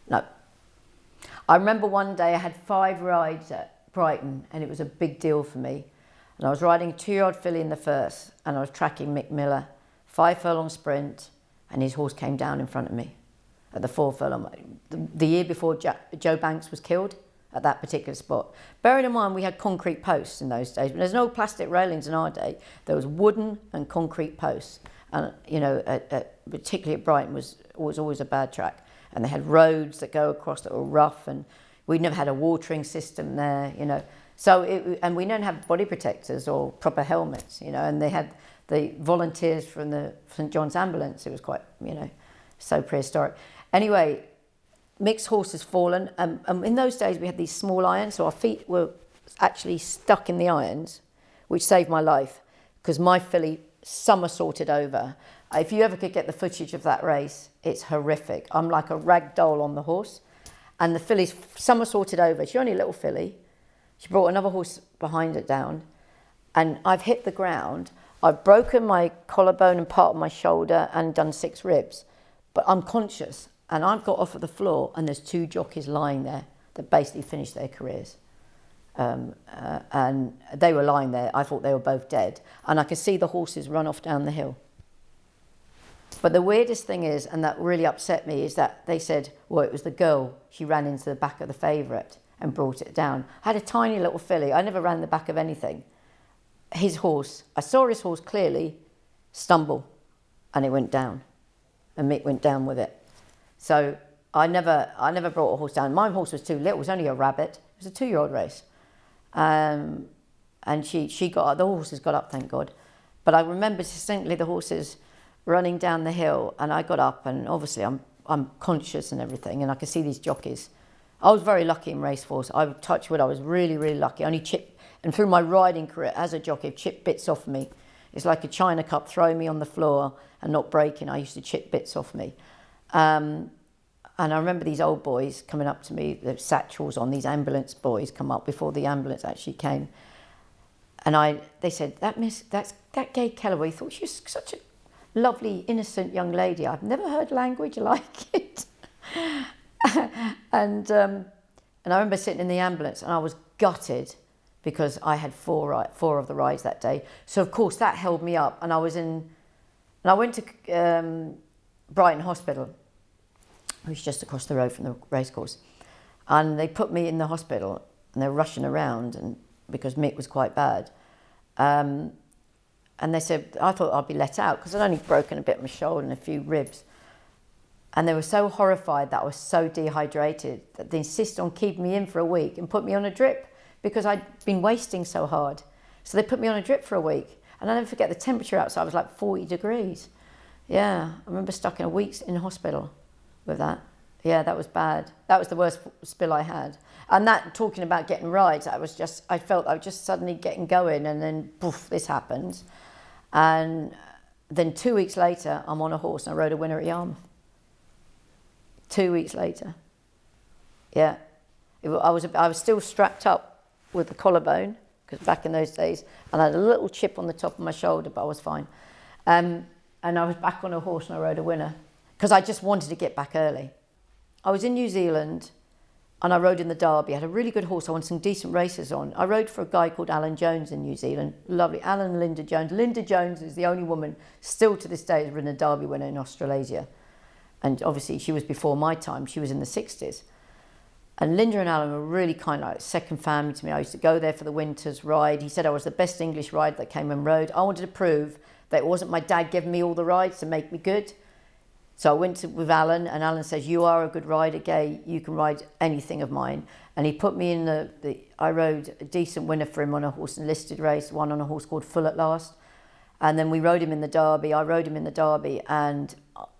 No. I remember one day I had 5 rides at Brighton, and it was a big deal for me. And I was riding a 2-year-old filly in the first, and I was tracking Mick Miller, 5 furlong sprint, and his horse came down in front of me at the 4 furlong. The year before Joe Banks was killed at that particular spot. Bearing in mind we had concrete posts in those days, but there's no plastic railings in our day. There was wooden and concrete posts, and particularly at Brighton was always a bad track. And they had roads that go across that were rough, and we never had a watering system there, So, and we didn't have body protectors or proper helmets, and they had the volunteers from the St John's ambulance. It was quite, so prehistoric. Anyway, Mick's horse has fallen. In those days, we had these small irons, so our feet were actually stuck in the irons, which saved my life, because my filly somersaulted over. If you ever could get the footage of that race, it's horrific. I'm like a rag doll on the horse, and the filly's somersaulted over. She's only a little filly. She brought another horse behind it down, and I've hit the ground. I've broken my collarbone and part of my shoulder and done 6 ribs, but I'm conscious, and I've got off of the floor, and there's 2 jockeys lying there that basically finished their careers. And they were lying there. I thought they were both dead, and I could see the horses run off down the hill. But the weirdest thing is, and that really upset me, is that they said, well, it was the girl. She ran into the back of the favourite and brought it down. I had a tiny little filly. I never ran the back of anything. His horse, I saw his horse clearly stumble, and it went down, and Mick went down with it. So I never brought a horse down. My horse was too little. It was only a rabbit. It was a 2-year-old race. And she got up. The horses got up, thank God. But I remember distinctly the horses running down the hill, and I got up, and obviously I'm conscious and everything, and I could see these jockeys. I was very lucky in raceforce. I would touch wood. I was really, really lucky. Only chipped, and through my riding career as a jockey, I've chipped bits off me. It's like a china cup throwing me on the floor and not breaking. I used to chip bits off me. And I remember these old boys coming up to me, the satchels on, these ambulance boys come up before the ambulance actually came. And they said, that gay Kelleway, thought she was such a lovely, innocent young lady. I've never heard language like it. And I remember sitting in the ambulance, and I was gutted because I had four of the rides that day. So of course that held me up, and I went to Brighton Hospital, which is just across the road from the racecourse, and they put me in the hospital, and they were rushing around, and because Mick was quite bad. And they said, I thought I'd be let out because I'd only broken a bit of my shoulder and a few ribs. And they were so horrified that I was so dehydrated that they insisted on keeping me in for a week and put me on a drip because I'd been wasting so hard. So they put me on a drip for a week. And I never forget the temperature outside was like 40 degrees. Yeah, I remember stuck in a week in hospital with that. Yeah, that was bad. That was the worst spill I had. And that, talking about getting rides, I felt I was just suddenly getting going, and then poof, this happened. And then 2 weeks later, I'm on a horse and I rode a winner at Yarmouth. 2 weeks later. Yeah. I was still strapped up with the collarbone, because back in those days, and I had a little chip on the top of my shoulder, but I was fine. And I was back on a horse and I rode a winner, because I just wanted to get back early. I was in New Zealand and I rode in the Derby. I had a really good horse. I won some decent races on. I rode for a guy called Alan Jones in New Zealand. Lovely. Alan and Linda Jones. Linda Jones is the only woman still to this day who's ridden a Derby winner in Australasia. And obviously she was before my time. She was in the 60s. And Linda and Alan were really kind of like second family to me. I used to go there for the winter's ride. He said I was the best English rider that came and rode. I wanted to prove that it wasn't my dad giving me all the rides to make me good. So I went with Alan, and Alan says, you are a good rider, Gay. You can ride anything of mine. And he put me in I rode a decent winner for him on a horse in listed race, one on a horse called Full at Last. And then we rode him in the Derby. I rode him in the Derby, and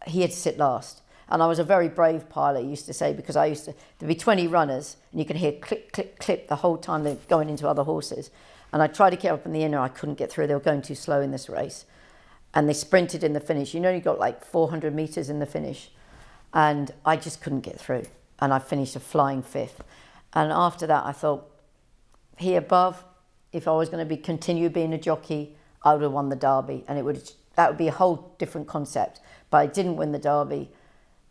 he had to sit last. And I was a very brave pilot, he used to say, because there'd be 20 runners, and you could hear click, click, click the whole time they're going into other horses. And I tried to get up in the inner, I couldn't get through. They were going too slow in this race. And they sprinted in the finish. You got like 400 metres in the finish. And I just couldn't get through. And I finished a flying 5th. And after that, I thought, here above, if I was going to continue being a jockey, I would have won the Derby. And that would be a whole different concept. But I didn't win the Derby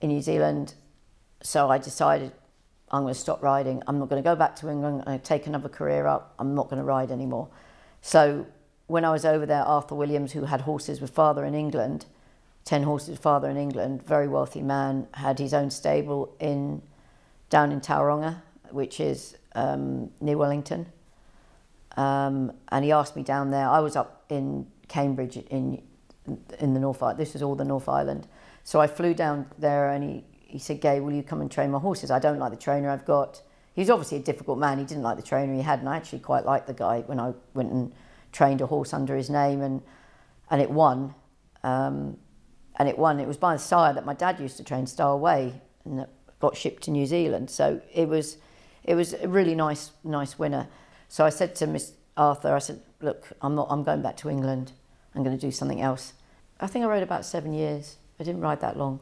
in New Zealand. So I decided, I'm going to stop riding. I'm not going to go back to England. I'm going to take another career up. I'm not going to ride anymore. So when I was over there, Arthur Williams, who had horses with father in England, 10 horses with father in England, very wealthy man, had his own stable down in Tauranga, which is near Wellington. And he asked me down there. I was up in Cambridge in the North Island. This is all the North Island. So I flew down there, and he said, Gay, will you come and train my horses? I don't like the trainer I've got. He's obviously a difficult man. He didn't like the trainer he had, and I actually quite liked the guy when I went and trained a horse under his name, and it won. It was by the sire that my dad used to train, Star Way, and that got shipped to New Zealand. So it was a really nice winner. So I said to Miss Arthur, I said, look, I'm going back to England. I'm going to do something else. I think I rode about 7 years. I didn't ride that long.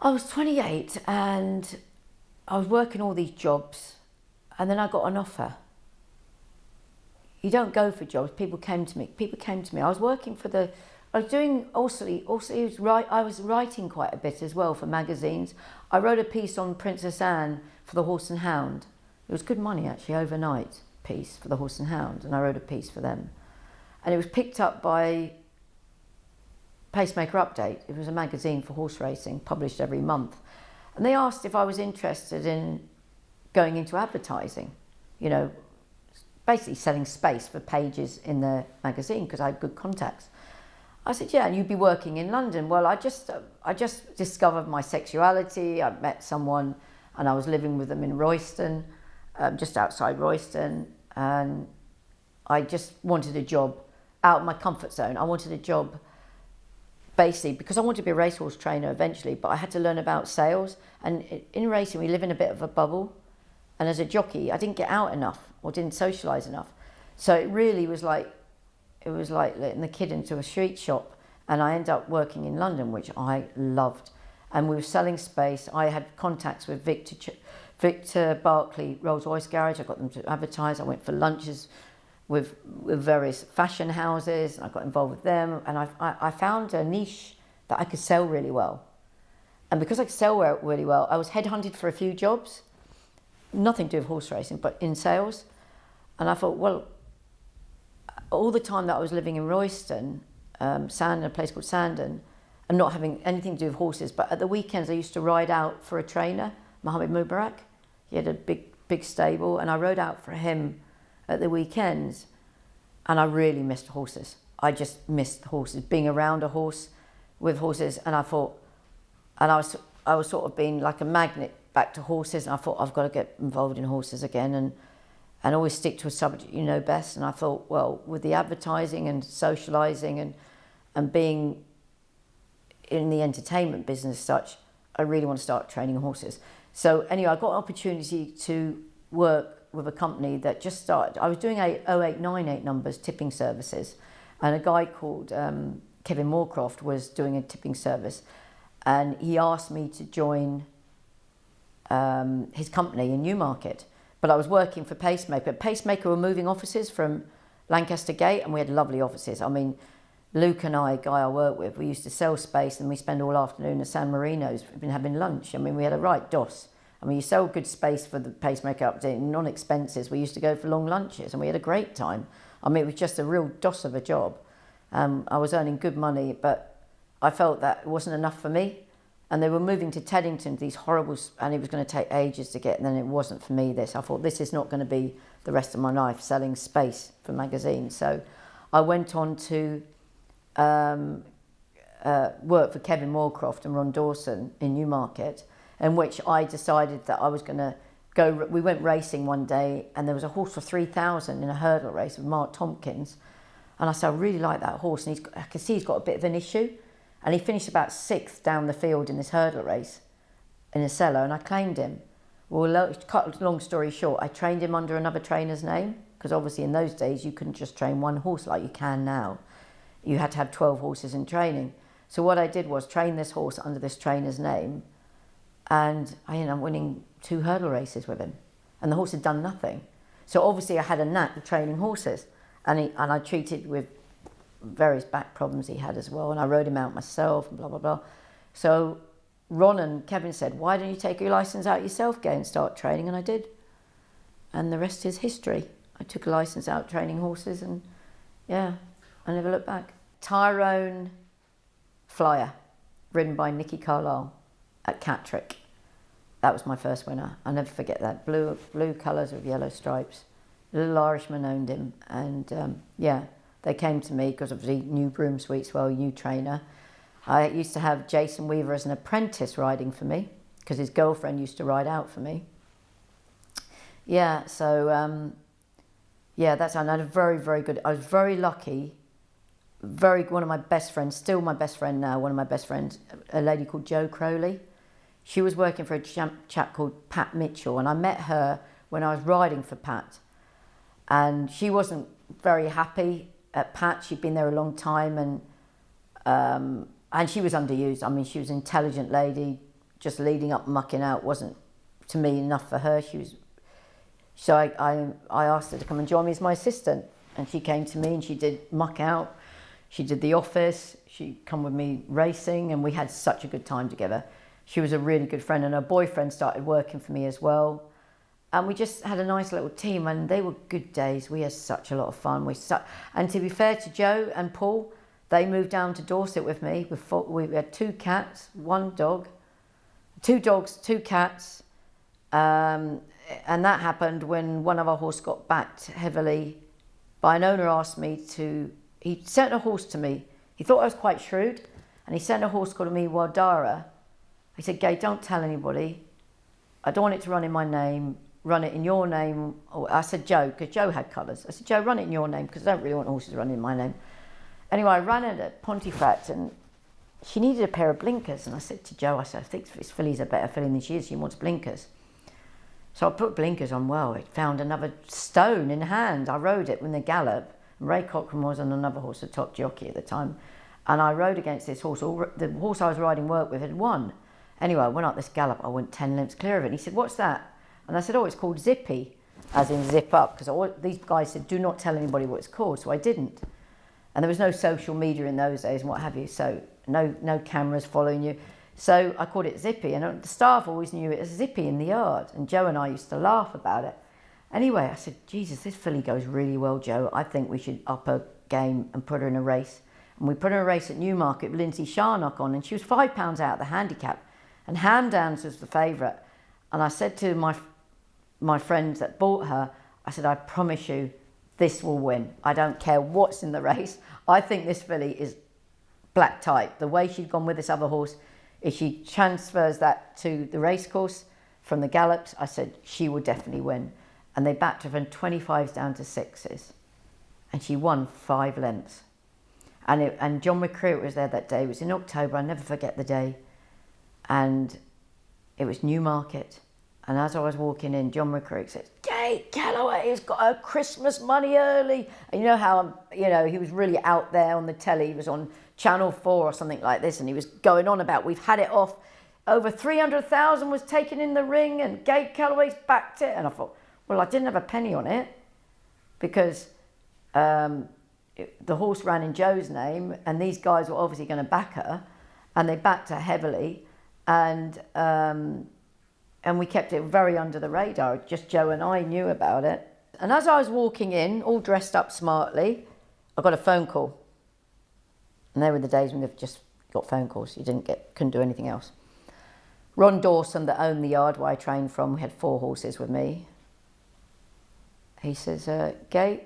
I was 28 and I was working all these jobs, and then I got an offer. You don't go for jobs. People came to me. I was working I was writing quite a bit as well for magazines. I wrote a piece on Princess Anne for the Horse and Hound. It was good money actually, overnight piece for the Horse and Hound, and I wrote a piece for them. And it was picked up by Pacemaker Update. It was a magazine for horse racing, published every month. And they asked if I was interested in going into advertising, you know, basically selling space for pages in the magazine because I had good contacts. I said, yeah, and you'd be working in London. Well, I just discovered my sexuality. I'd met someone and I was living with them in Royston, just outside Royston. And I just wanted a job out of my comfort zone. I wanted a job basically because I wanted to be a racehorse trainer eventually, but I had to learn about sales. And in racing, we live in a bit of a bubble. And as a jockey, I didn't get out enough or didn't socialise enough. So it really was like, letting the kid into a street shop. And I ended up working in London, which I loved. And we were selling space. I had contacts with Victor Barclay, Rolls-Royce Garage. I got them to advertise. I went for lunches with various fashion houses. I got involved with them. And I found a niche that I could sell really well. And because I could sell really well, I was headhunted for a few jobs. Nothing to do with horse racing, but in sales. And I thought, well, all the time that I was living in Royston, a place called Sandon, and not having anything to do with horses, but at the weekends I used to ride out for a trainer, Mohammed Mubarak. He had a big stable, and I rode out for him at the weekends, and I really missed horses. I just missed horses, being around a horse, with horses, and I thought, and I was sort of being like a magnet back to horses, and I thought I've got to get involved in horses again, and always stick to a subject you know best. And I thought, well, with the advertising and socialising and being in the entertainment business as such, I really want to start training horses. So anyway, I got an opportunity to work with a company that just started. I was doing 0898 numbers, tipping services, and a guy called Kevin Moorcroft was doing a tipping service, and he asked me to join his company in Newmarket. But I was working for Pacemaker. Pacemaker were moving offices from Lancaster Gate, and we had lovely offices. I mean, Luke and I, a guy I work with, we used to sell space, and we spend all afternoon at San Marino's. We've been having lunch. I mean, we had a right DOS. I mean, you sell good space for the Pacemaker Update, non-expenses. We used to go for long lunches, and we had a great time. I mean, it was just a real DOS of a job. I was earning good money, but I felt that it wasn't enough for me. And they were moving to Teddington, these horrible, and it was going to take ages to get, and then it wasn't for me, this. I thought, this is not going to be the rest of my life, selling space for magazines. So I went on to work for Kevin Moorcroft and Ron Dawson in Newmarket, in which I decided that I was going to go. We went racing one day, and there was a horse for 3,000 in a hurdle race with Mark Tompkins. And I said, I really like that horse, and I can see he's got a bit of an issue. And he finished about 6th down the field in this hurdle race in a cellar, and I claimed him. Well, cut a long story short, I trained him under another trainer's name, because obviously in those days you couldn't just train one horse like you can now. You had to have 12 horses in training. So what I did was train this horse under this trainer's name, and I ended up winning 2 hurdle races with him. And the horse had done nothing. So obviously I had a knack of training horses, and I treated with various back problems he had as well, and I rode him out myself and blah blah blah. So Ron and Kevin said, why don't you take your license out yourself, go and start training? And I did, and the rest is history. I took a license out training horses, and yeah, I never looked back. Tyrone Flyer, ridden by Nicky Carlisle at Catterick. That was my first winner. I'll never forget that. Blue colours with yellow stripes. A little Irishman owned him, and yeah, they came to me because obviously new broom suites, well, new trainer. I used to have Jason Weaver as an apprentice riding for me because his girlfriend used to ride out for me. Yeah, so yeah, that's, and I had a very, very good, I was very lucky. One of my best friends, still my best friend now, one of my best friends, a lady called Jo Crowley. She was working for a chap called Pat Mitchell, and I met her when I was riding for Pat. And she wasn't very happy at Pat. She'd been there a long time, and she was underused. I mean, she was an intelligent lady, just leading up, mucking out wasn't, to me, enough for her. So I asked her to come and join me as my assistant, and she came to me and she did muck out. She did the office. She'd come with me racing, and we had such a good time together. She was a really good friend, and her boyfriend started working for me as well. And we just had a nice little team, and they were good days. We had such a lot of fun. And to be fair to Joe and Paul, they moved down to Dorset with me. We had 2 cats, 1 dog, 2 dogs, 2 cats. And that happened when one of our horses got backed heavily by an owner. Asked me to, he sent a horse to me. He thought I was quite shrewd, and he sent a horse called me Wildara. He said, Gay, don't tell anybody. I don't want it to run in my name. Run it in your name. I said, Joe, because Joe had colours. I said, Joe, run it in your name, because I don't really want horses running in my name. Anyway, I ran it at Pontefract, and she needed a pair of blinkers. And I said to Joe, I said, I think this filly's a better filly than she is. She wants blinkers. So I put blinkers on. Well, it found another stone in hand. I rode it in the gallop. And Ray Cochrane was on another horse, a top jockey at the time. And I rode against this horse. The horse I was riding work with had won. Anyway, I went up this gallop. I went 10 lengths clear of it. And he said, what's that? And I said, oh, it's called Zippy, as in zip up. Because these guys said, do not tell anybody what it's called. So I didn't. And there was no social media in those days and what have you. So no cameras following you. So I called it Zippy. And the staff always knew it as Zippy in the yard. And Joe and I used to laugh about it. Anyway, I said, Jesus, this filly goes really well, Joe. I think we should up her game and put her in a race. And we put her in a race at Newmarket with Lindsay Sharnock on. And she was £5 out of the handicap. And Handans was the favourite. And I said to my friends that bought her, I said, I promise you, this will win. I don't care what's in the race. I think this filly is black type. The way she'd gone with this other horse, if she transfers that to the racecourse from the gallops, I said she will definitely win. And they backed her from 25s down to 6s. And she won 5 lengths. And John McCreary was there that day. It was in October. I'll never forget the day. And it was Newmarket. And as I was walking in, John McCreary said, Gay, Kelleway has got her Christmas money early. And you know how, he was really out there on the telly. He was on Channel 4 or something like this. And he was going on about, we've had it off. Over 300,000 was taken in the ring and Gay Kelleway's backed it. And I thought, well, I didn't have a penny on it because the horse ran in Joe's name and these guys were obviously going to back her. And they backed her heavily. And we kept it very under the radar. Just Joe and I knew about it. And as I was walking in, all dressed up smartly, I got a phone call. And they were the days when they've just got phone calls. You couldn't do anything else. Ron Dawson, that owned the yard where I trained from, we had 4 horses with me. He says, Gay,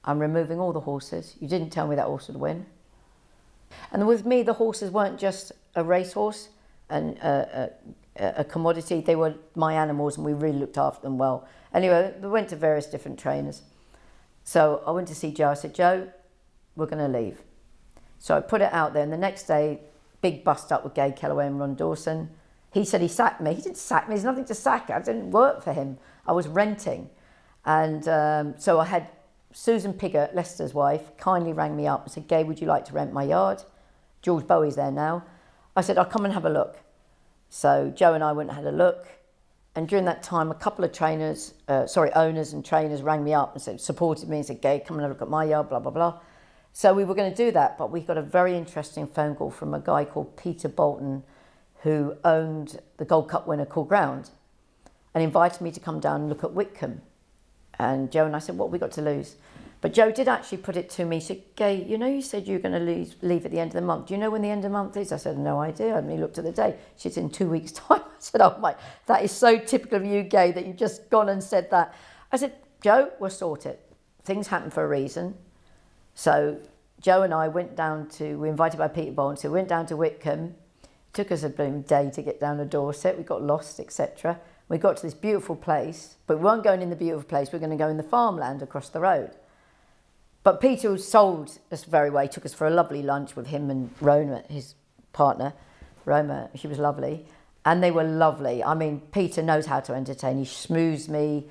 I'm removing all the horses. You didn't tell me that horse would win. And with me, the horses weren't just a racehorse and a commodity. They were my animals and we really looked after them well. Anyway, we went to various different trainers. So I went to see Joe. I said, Joe, we're going to leave. So I put it out there and the next day, big bust up with Gay Kelleway and Ron Dawson. He said he sacked me. He didn't sack me. There's nothing to sack. I didn't work for him. I was renting. And so I had Susan Piggott, Lester's wife, kindly rang me up and said, Gay, would you like to rent my yard? George Bowie's there now. I said, I'll come and have a look. So Joe and I went and had a look. And during that time, a couple of owners and trainers rang me up and supported me and said, Gay, come and have a look at my yard, blah, blah, blah. So we were going to do that, but we got a very interesting phone call from a guy called Peter Bolton, who owned the Gold Cup winner Cool Ground, and invited me to come down and look at Wickham. And Joe and I said, what have we got to lose? But Joe did actually put it to me. He said, Gay, you said you were going to leave at the end of the month. Do you know when the end of the month is? I said, no idea. I only looked at the day. She said, in 2 weeks' time. I said, oh my, that is so typical of you, Gay, that you've just gone and said that. I said, Joe, we'll sort it. Things happen for a reason. So Joe and I we were invited by Peter Bolton, so we went down to Wickham. It took us a blooming day to get down to Dorset. We got lost, etc. We got to this beautiful place, but we weren't going in the beautiful place. We were going to go in the farmland across the road. But Peter sold us very well. He took us for a lovely lunch with him and Roma, his partner. Roma, she was lovely. And they were lovely. I mean, Peter knows how to entertain. He schmoozed me.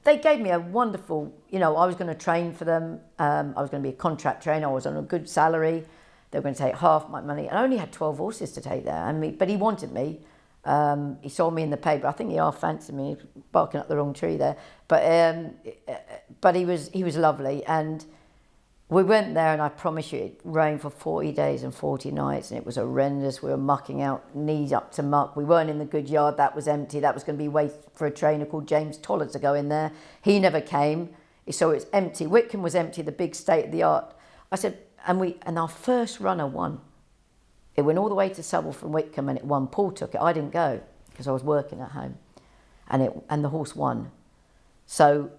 They gave me a wonderful, I was going to train for them. I was going to be a contract trainer. I was on a good salary. They were going to take half my money. And I only had 12 horses to take there. But he wanted me. He saw me in the paper. I think he half fancied me, barking up the wrong tree there. But he was lovely, and we went there, and I promise you, it rained for 40 days and 40 nights, and it was horrendous. We were mucking out, knees up to muck. We weren't in the good yard. That was empty. That was going to be wait for a trainer called James Toller to go in there. He never came, so it was empty. Wickham was empty, the big state of the art. I said, and our first runner won. It went all the way to Southwell from Wickham and it won. Paul took it. I didn't go because I was working at home, and the horse won. So,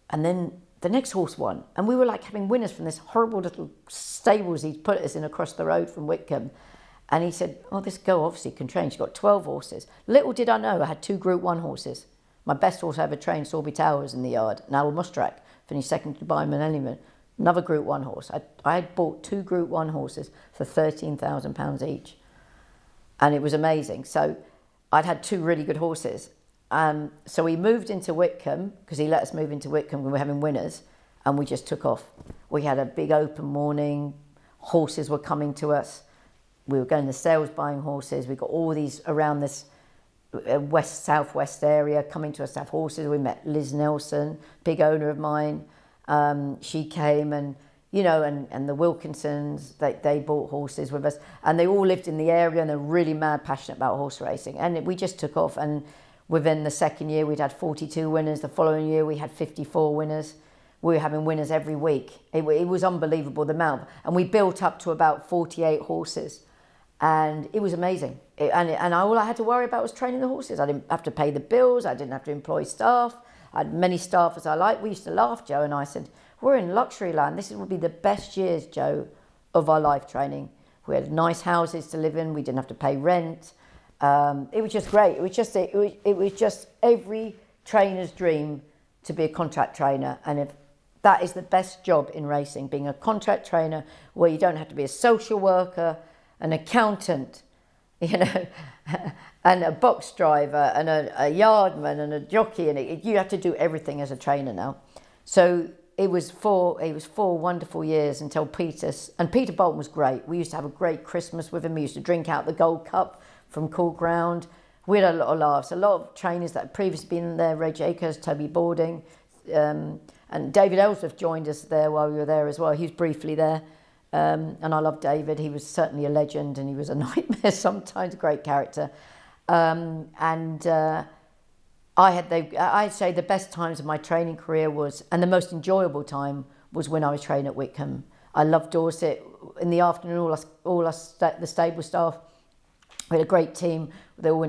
and then the next horse won, and we were like having winners from this horrible little stables he'd put us in across the road from Wickham. And he said, "Oh, this girl obviously can train. She's got 12 horses." Little did I know I had 2 Group 1 horses. My best horse I ever trained, Sorby Towers, in the yard. And Al Mustrak finished second to Dubai Millennium. Another Group 1 horse. I had bought 2 Group 1 horses for £13,000 each. And it was amazing. So I'd had 2 really good horses. So we moved into Wickham, because he let us move into Wickham when we were having winners, and we just took off. We had a big open morning. Horses were coming to us. We were going to sales buying horses. We got all these around this southwest area coming to us to have horses. We met Liz Nelson, big owner of mine. She came, and and the Wilkinsons, they bought horses with us, and they all lived in the area, and they're really mad passionate about horse racing. And we just took off, and within the second year we'd had 42 winners. The following year we had 54 winners. We were having winners every week. It was unbelievable, the amount. And we built up to about 48 horses. And it was amazing. All I had to worry about was training the horses. I didn't have to pay the bills. I didn't have to employ staff. I had many staff as I liked. We used to laugh, Joe and I said, "We're in luxury land. This would be the best years, Joe, of our life training." We had nice houses to live in. We didn't have to pay rent. It was just great. It was just every trainer's dream to be a contract trainer. And if that is the best job in racing, being a contract trainer where you don't have to be a social worker, an accountant, and a box driver, and a yardman, and a jockey, and you have to do everything as a trainer now. So it was 4 wonderful years until Peter Bolton was great. We used to have a great Christmas with him. We used to drink out the Gold Cup from Cool Ground. We had a lot of laughs. A lot of trainers that had previously been there, Reg Akers, Toby Boarding, and David Ellsworth joined us there while we were there as well. He was briefly there. And I love David. He was certainly a legend, and he was a nightmare sometimes, a great character. I'd say the best times of my training career and the most enjoyable time was when I was training at Wickham. I loved Dorset. In the afternoon, the stable staff, we had a great team. They all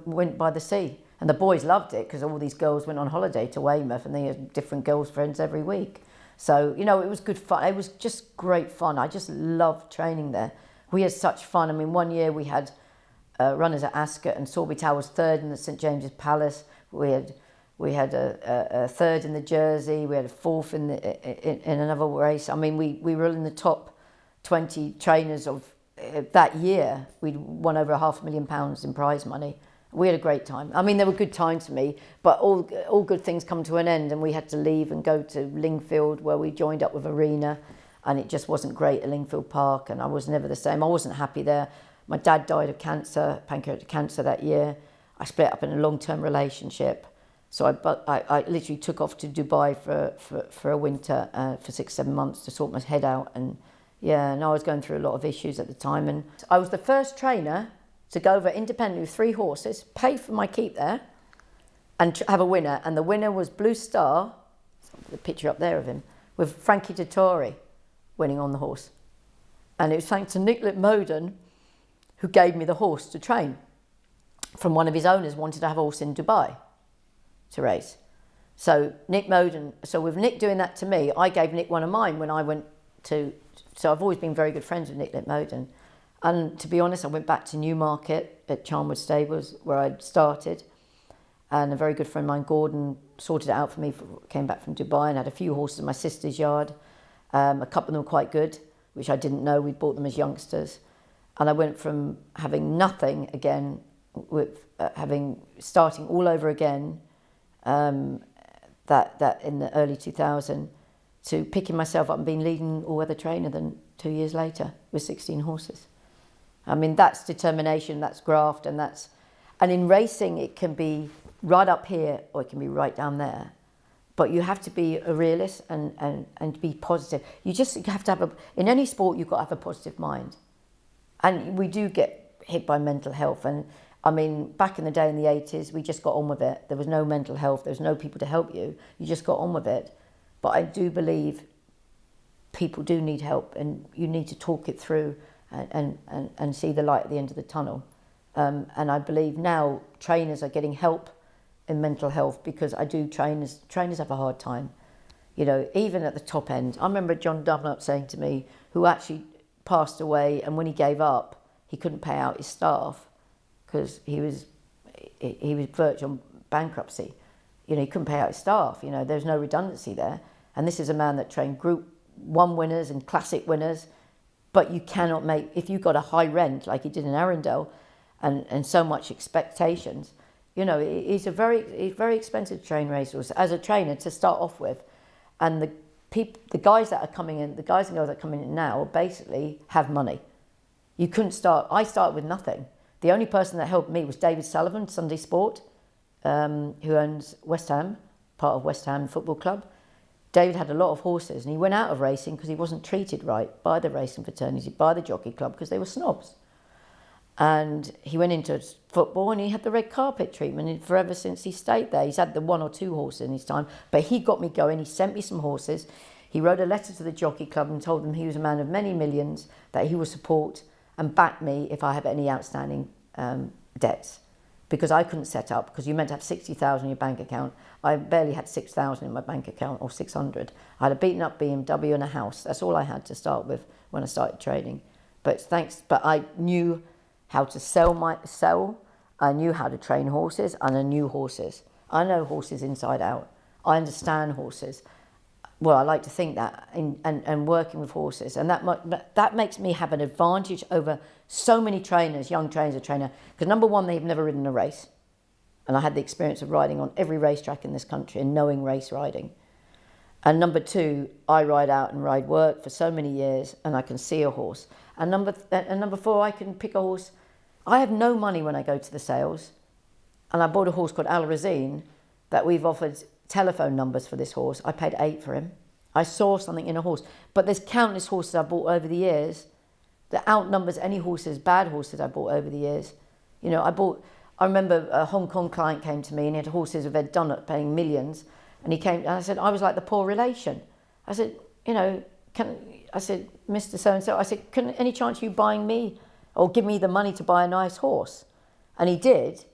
went by the sea, and the boys loved it because all these girls went on holiday to Weymouth, and they had different girlfriends every week. So, it was good fun. It was just great fun. I just loved training there. We had such fun. I mean, one year we had runners at Ascot, and Sorby Towers third in the St James's Palace. We had a third in the Jersey. We had a fourth in another race. I mean, we were in the top 20 trainers of that year. We'd won over £500,000 in prize money. We had a great time. I mean, there were good times for me, but all good things come to an end, and we had to leave and go to Lingfield, where we joined up with Arena, and it just wasn't great at Lingfield Park, and I was never the same. I wasn't happy there. My dad died of cancer, pancreatic cancer, that year. I split up in a long-term relationship, so I literally took off to Dubai for a winter for 6-7 months to sort my head out, and I was going through a lot of issues at the time, and I was the first trainer to go over independently with 3 horses, pay for my keep there, and have a winner. And the winner was Blue Star, the picture up there of him, with Frankie Dettori winning on the horse. And it was thanks to Nick Litmoden, who gave me the horse to train, from one of his owners wanted to have a horse in Dubai to race. So with Nick doing that to me, I gave Nick one of mine when I went to, so I've always been very good friends with Nick Litmoden. And to be honest, I went back to Newmarket at Charnwood Stables, where I'd started. And a very good friend of mine, Gordon, sorted it out for me, came back from Dubai, and had a few horses in my sister's yard. A couple of them were quite good, which I didn't know. We bought them as youngsters. And I went from having nothing again, with starting all over again, that in the early 2000s, to picking myself up and being leading all-weather trainer than 2 years later with 16 horses. I mean, that's determination, that's graft, and in racing it can be right up here or it can be right down there. But you have to be a realist and be positive. You have to in any sport you've got to have a positive mind. And we do get hit by mental health. And I mean, back in the day in the 80s, we just got on with it. There was no mental health, there was no people to help you. You just got on with it. But I do believe people do need help, and you need to talk it through and see the light at the end of the tunnel. And I believe now trainers are getting help in mental health, because trainers have a hard time. You know, even at the top end. I remember John Dunlop saying to me, who actually passed away, and when he gave up, he couldn't pay out his staff because he was verging on bankruptcy. You know, he couldn't pay out his staff. You know, there's no redundancy there. And this is a man that trained Group 1 winners and Classic winners, but you cannot make, if you've got a high rent like he did in Arundel and so much expectations, you know, it's very expensive to train racehorse as a trainer to start off with. And the guys that are coming in, the guys and girls that are coming in now basically have money. You couldn't start, I started with nothing. The only person that helped me was David Sullivan, Sunday Sport, who owns West Ham, part of West Ham Football Club. David had a lot of horses, and he went out of racing because he wasn't treated right by the racing fraternity, by the jockey club, because they were snobs. And he went into football and he had the red carpet treatment, and forever since he stayed there. He's had the 1 or 2 horses in his time, but he got me going. He sent me some horses. He wrote a letter to the jockey club and told them he was a man of many millions, that he would support and back me if I have any outstanding debts, because I couldn't set up, because you meant to have 60,000 in your bank account. I barely had 6,000 in my bank account, or 600. I had a beaten up BMW and a house. That's all I had to start with when I started trading. But I knew how to sell. I knew how to train horses, and I knew horses. I know horses inside out. I understand horses. Well, I like to think that, and working with horses, and that makes me have an advantage over so many trainers, young trainers, because number one, they've never ridden a race, and I had the experience of riding on every racetrack in this country and knowing race riding. And number two, I ride out and ride work for so many years, and I can see a horse. And number four, I can pick a horse. I have no money when I go to the sales, and I bought a horse called Alrazine that we've offered telephone numbers for this horse. I paid 8 for him. I saw something in a horse. But there's countless horses I bought over the years that outnumbers any horses, bad horses I bought over the years. You know, I remember a Hong Kong client came to me and he had horses of Ed Dunnett paying millions. And he came, and I said, I was like the poor relation. I said, you know, Mr. So-and-so, I said, can any chance you buying me or give me the money to buy a nice horse? And he did.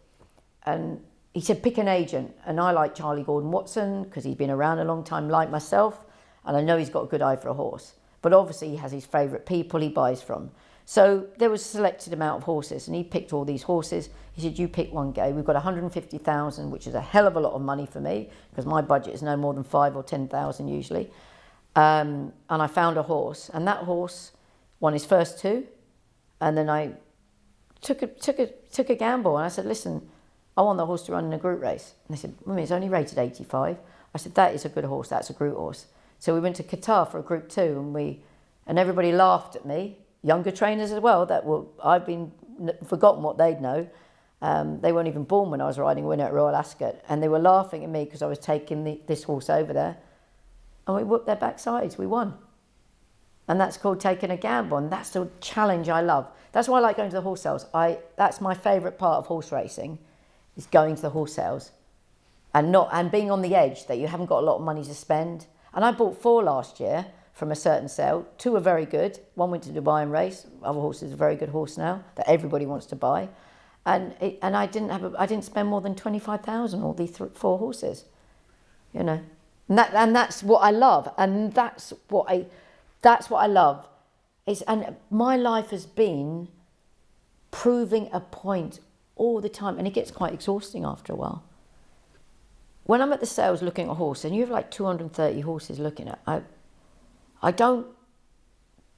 And he said, pick an agent. And I like Charlie Gordon Watson because he's been around a long time, like myself. And I know he's got a good eye for a horse. But obviously he has his favourite people he buys from. So there was a selected amount of horses, and he picked all these horses. He said, you pick one, Gay. We've got 150,000, which is a hell of a lot of money for me, because my budget is no more than 5 or 10,000 usually. And I found a horse, and that horse won his first 2. And then I took a gamble, and I said, listen, I want the horse to run in a group race. And they said, Mummy, it's only rated 85. I said, that is a good horse, that's a group horse. So we went to Qatar for a group 2, and everybody laughed at me, younger trainers as well, I've been forgotten what they'd know. They weren't even born when I was riding winner at Royal Ascot, and they were laughing at me because I was taking this horse over there, and we whooped their backsides, we won. And that's called taking a gamble, and that's the challenge I love. That's why I like going to the horse sales. That's my favourite part of horse racing, is going to the horse sales and being on the edge that you haven't got a lot of money to spend. And I bought 4 last year from a certain sale. 2 are very good. One went to Dubai and race. Other horse is a very good horse now that everybody wants to buy. And I didn't spend more than 25,000 on all these 4 horses, you know. And that's what I love. And that's what I love. And my life has been proving a point all the time, and it gets quite exhausting after a while. When I'm at the sales looking at a horse, and you have like 230 horses looking at, I don't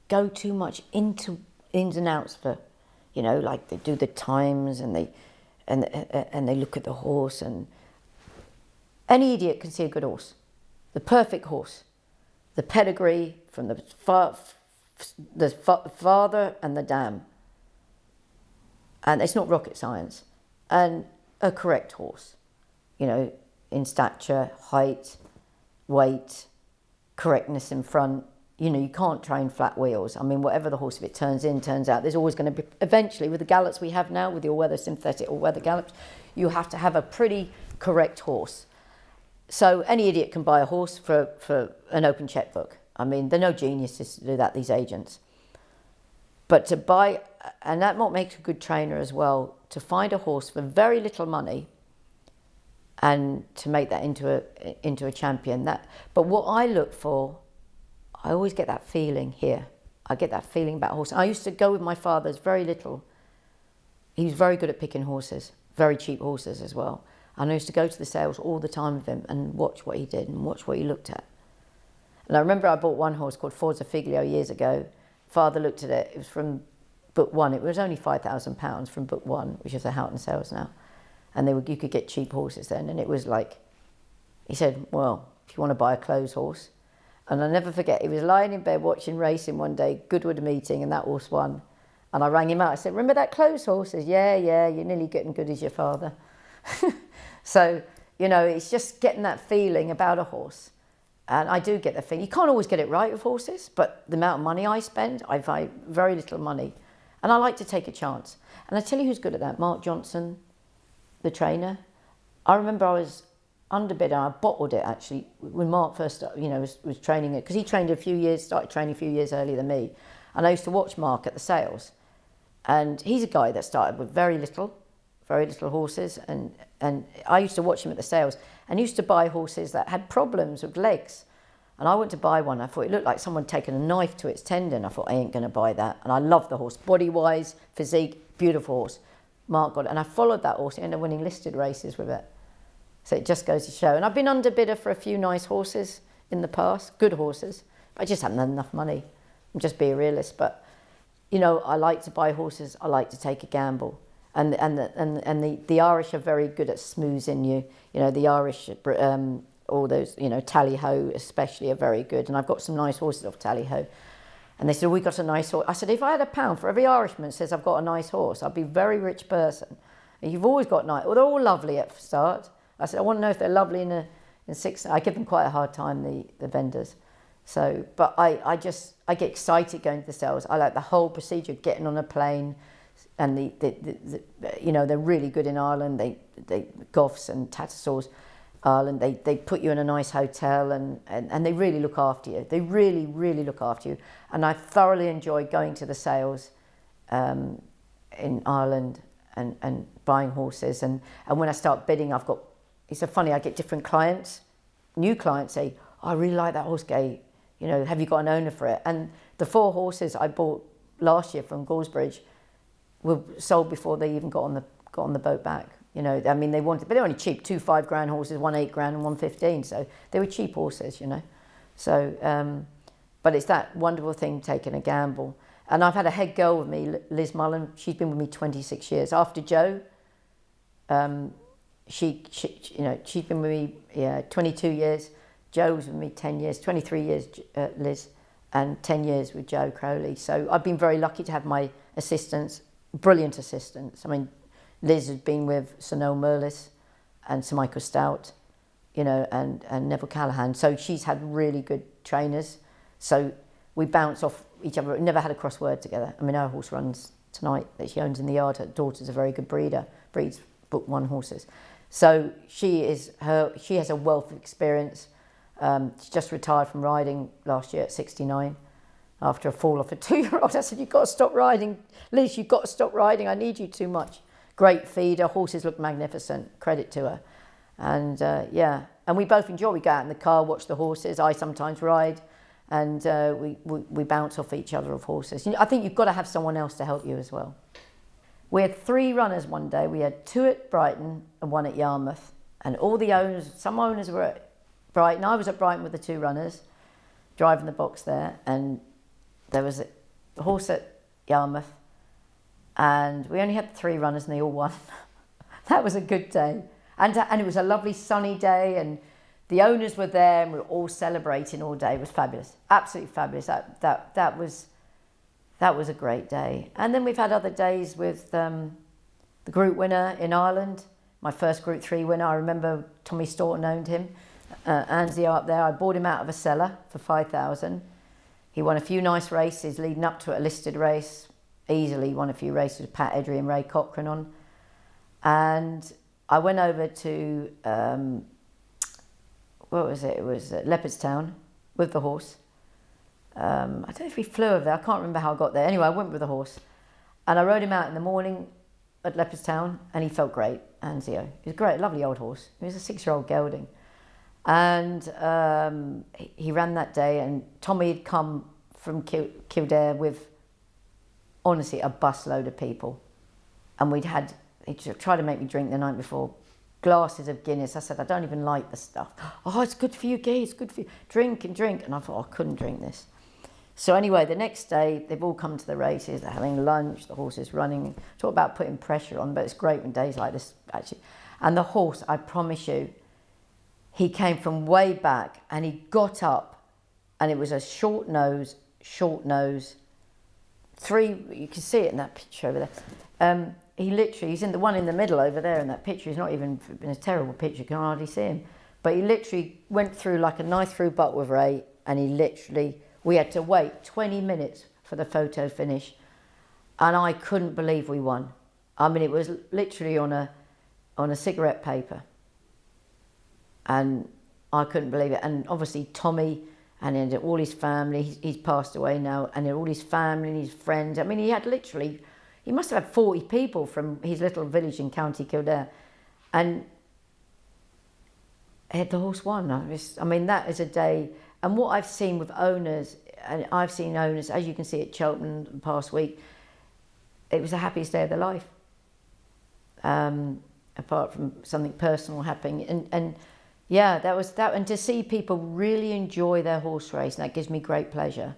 go too much into ins and outs for, you know, like they do the times and they look at the horse, and any idiot can see a good horse, the perfect horse, the pedigree from the father and the dam, and it's not rocket science, and a correct horse, you know, in stature, height, weight, correctness in front. You know, you can't train flat wheels. I mean, whatever the horse, if it turns in, turns out, there's always going to be, eventually, with the gallops we have now, with the all-weather synthetic all-weather gallops, you have to have a pretty correct horse. So any idiot can buy a horse for an open checkbook. I mean, they're no geniuses to do that, these agents. But to buy, and that's what makes a good trainer as well, to find a horse for very little money and to make that into a champion. But what I look for, I always get that feeling here. I get that feeling about horses. I used to go with my father's very little. He was very good at picking horses, very cheap horses as well. And I used to go to the sales all the time with him and watch what he did and watch what he looked at. And I remember I bought one horse called Forza Figlio years ago. Father looked at it. It was from Book One. It was only £5,000 from Book One, which is the Houghton sales now. And you could get cheap horses then. And it was like, he said, well, if you want to buy a clothes horse. And I'll never forget, he was lying in bed watching racing one day, Goodwood meeting, and that horse won. And I rang him out. I said, remember that clothes horse? He says, yeah, you're nearly getting good as your father. So, you know, it's just getting that feeling about a horse. And I do get the feeling. You can't always get it right with horses, but the amount of money I spend, I buy very little money. And I like to take a chance. And I tell you who's good at that, Mark Johnson, the trainer. I remember I was underbid, and I bottled it actually when Mark first, was training it, because he trained started training a few years earlier than me. And I used to watch Mark at the sales. And he's a guy that started with very little horses, and I used to watch him at the sales and used to buy horses that had problems with legs. And I went to buy one. I thought it looked like someone taken a knife to its tendon. I thought, I ain't going to buy that. And I loved the horse, body-wise, physique, beautiful horse. Mark got it, and I followed that horse. I ended up winning listed races with it. So it just goes to show. And I've been underbidder for a few nice horses in the past, good horses. But I just haven't had enough money. I'm just being a realist. But, you know, I like to buy horses. I like to take a gamble. And the Irish are very good at smoozing you. You know, the Irish, all those, you know, Tally-Ho especially are very good. And I've got some nice horses off Tally-Ho. And they said, we got a nice horse. I said, if I had £1 for every Irishman that says I've got a nice horse, I'd be a very rich person. And you've always got nice, well, they're all lovely at the start. I said, I want to know if they're lovely in 6. I give them quite a hard time, the vendors. So, but I get excited going to the sales. I like the whole procedure, getting on a plane. And you know, they're really good in Ireland. They Goffs and Tattersalls, Ireland. They put you in a nice hotel and they really look after you. They really, really look after you. And I thoroughly enjoy going to the sales in Ireland and buying horses. And when I start bidding, it's so funny, I get different clients, new clients say, oh, I really like that horse, Gay. You know, have you got an owner for it? And the 4 horses I bought last year from Goresbridge were sold before they even got on the boat back. You know, I mean, they wanted, but they're only cheap, 2 5-grand horses, 1 8-grand and 1 15. So they were cheap horses, you know. So, but it's that wonderful thing, taking a gamble. And I've had a head girl with me, Liz Mullen. She's been with me 26 years. After Jo, she's been with me 22 years. Jo was with me 10 years, 23 years, Liz, and 10 years with Jo Crowley. So I've been very lucky to have my assistants, brilliant assistants. I mean, Liz has been with Sir Noel Merlis and Sir Michael Stout, you know, and Neville Callahan. So she's had really good trainers. So we bounce off each other. We never had a crossword together. I mean, our horse runs tonight that she owns in the yard. Her daughter's a very good breeder, breeds Book One horses. So she has a wealth of experience. She just retired from riding last year at 69 after a fall off a 2-year-old. I said, you've got to stop riding. Liz, you've got to stop riding. I need you too much. Great feeder. Horses look magnificent. Credit to her. And and we both enjoy. We go out in the car, watch the horses. I sometimes ride, and we bounce off each other of horses. You know, I think you've got to have someone else to help you as well. We had 3 runners one day. We had 2 at Brighton and 1 at Yarmouth. And all the owners, some owners were at Brighton. I was at Brighton with the 2 runners, driving the box there. And there was a horse at Yarmouth. And we only had 3 runners and they all won. That was a good day. And it was a lovely sunny day. And the owners were there and we were all celebrating all day. It was fabulous. Absolutely fabulous. That was a great day. And then we've had other days with the group winner in Ireland. My first Group 3 winner, I remember Tommy Staunton owned him. Ansley up there. I bought him out of a cellar for 5,000. He won a few nice races leading up to a listed race. Easily won a few races with Pat Edry and Ray Cochrane on. And I went over to, what was it? It was Leopardstown with the horse. I don't know if we flew over there. I can't remember how I got there. Anyway, I went with the horse, and I rode him out in the morning at Leopardstown, and he felt great. Anzio, he was a great, lovely old horse. He was a 6-year-old gelding, and he ran that day. And Tommy had come from Kildare with, honestly, a busload of people, and he tried to make me drink the night before glasses of Guinness. I said, I don't even like the stuff. Oh, it's good for you, Guy, it's good for you. Drink and drink. And I thought, I couldn't drink this. So anyway, the next day, they've all come to the races. They're having lunch, the horse is running. Talk about putting pressure on, but it's great when days like this, actually. And the horse, I promise you, he came from way back, and he got up, and it was a short nose, you can see it in that picture over there. He's in the one in the middle over there in that picture. He's not even in a terrible picture, you can hardly see him. But he literally went through like a knife through butt with Ray, and we had to wait 20 minutes for the photo finish, and I couldn't believe we won. I mean, it was literally on a cigarette paper, and I couldn't believe it. And obviously Tommy and all his family, he's passed away now, and all his family and his friends. I mean, he must have had 40 people from his little village in County Kildare, and the horse won. I mean, that is a day. And what I've seen with owners, and I've seen owners, as you can see at Cheltenham the past week, it was the happiest day of their life, apart from something personal happening. And yeah, that was that. And to see people really enjoy their horse race, that gives me great pleasure.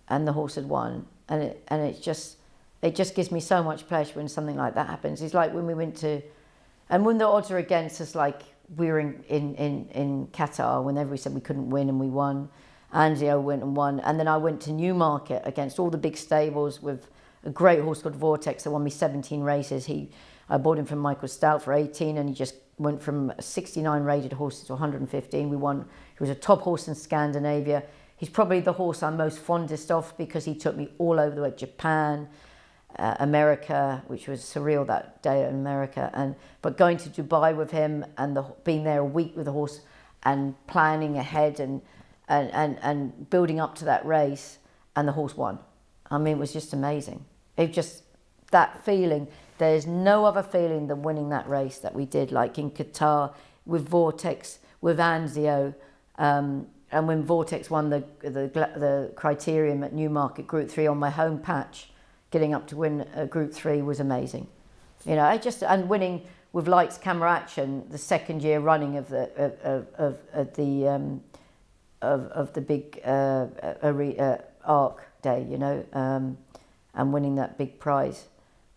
And the horse had won, and it just gives me so much pleasure when something like that happens. It's like when we went to, and when the odds are against us, like we were in Qatar, when everybody said we couldn't win and we won. Anzio went and won, and then I went to Newmarket against all the big stables with a great horse called Vortex that won me 17 races. I bought him from Michael Stout for 18, and he just went from 69 rated horses to 115. We won. He was a top horse in Scandinavia. He's probably the horse I'm most fondest of, because he took me all over the way, Japan, America, which was surreal that day in America, but going to Dubai with him and being there a week with the horse and planning ahead and building up to that race, and the horse won. I mean, it was just amazing. That feeling, there's no other feeling than winning that race that we did, like in Qatar with Vortex, with Anzio, and when Vortex won the Criterium at Newmarket Group 3 on my home patch. Getting up to win Group 3 was amazing, you know. And winning with Lights Camera Action the second year running of the big Arc Day, you know, and winning that big prize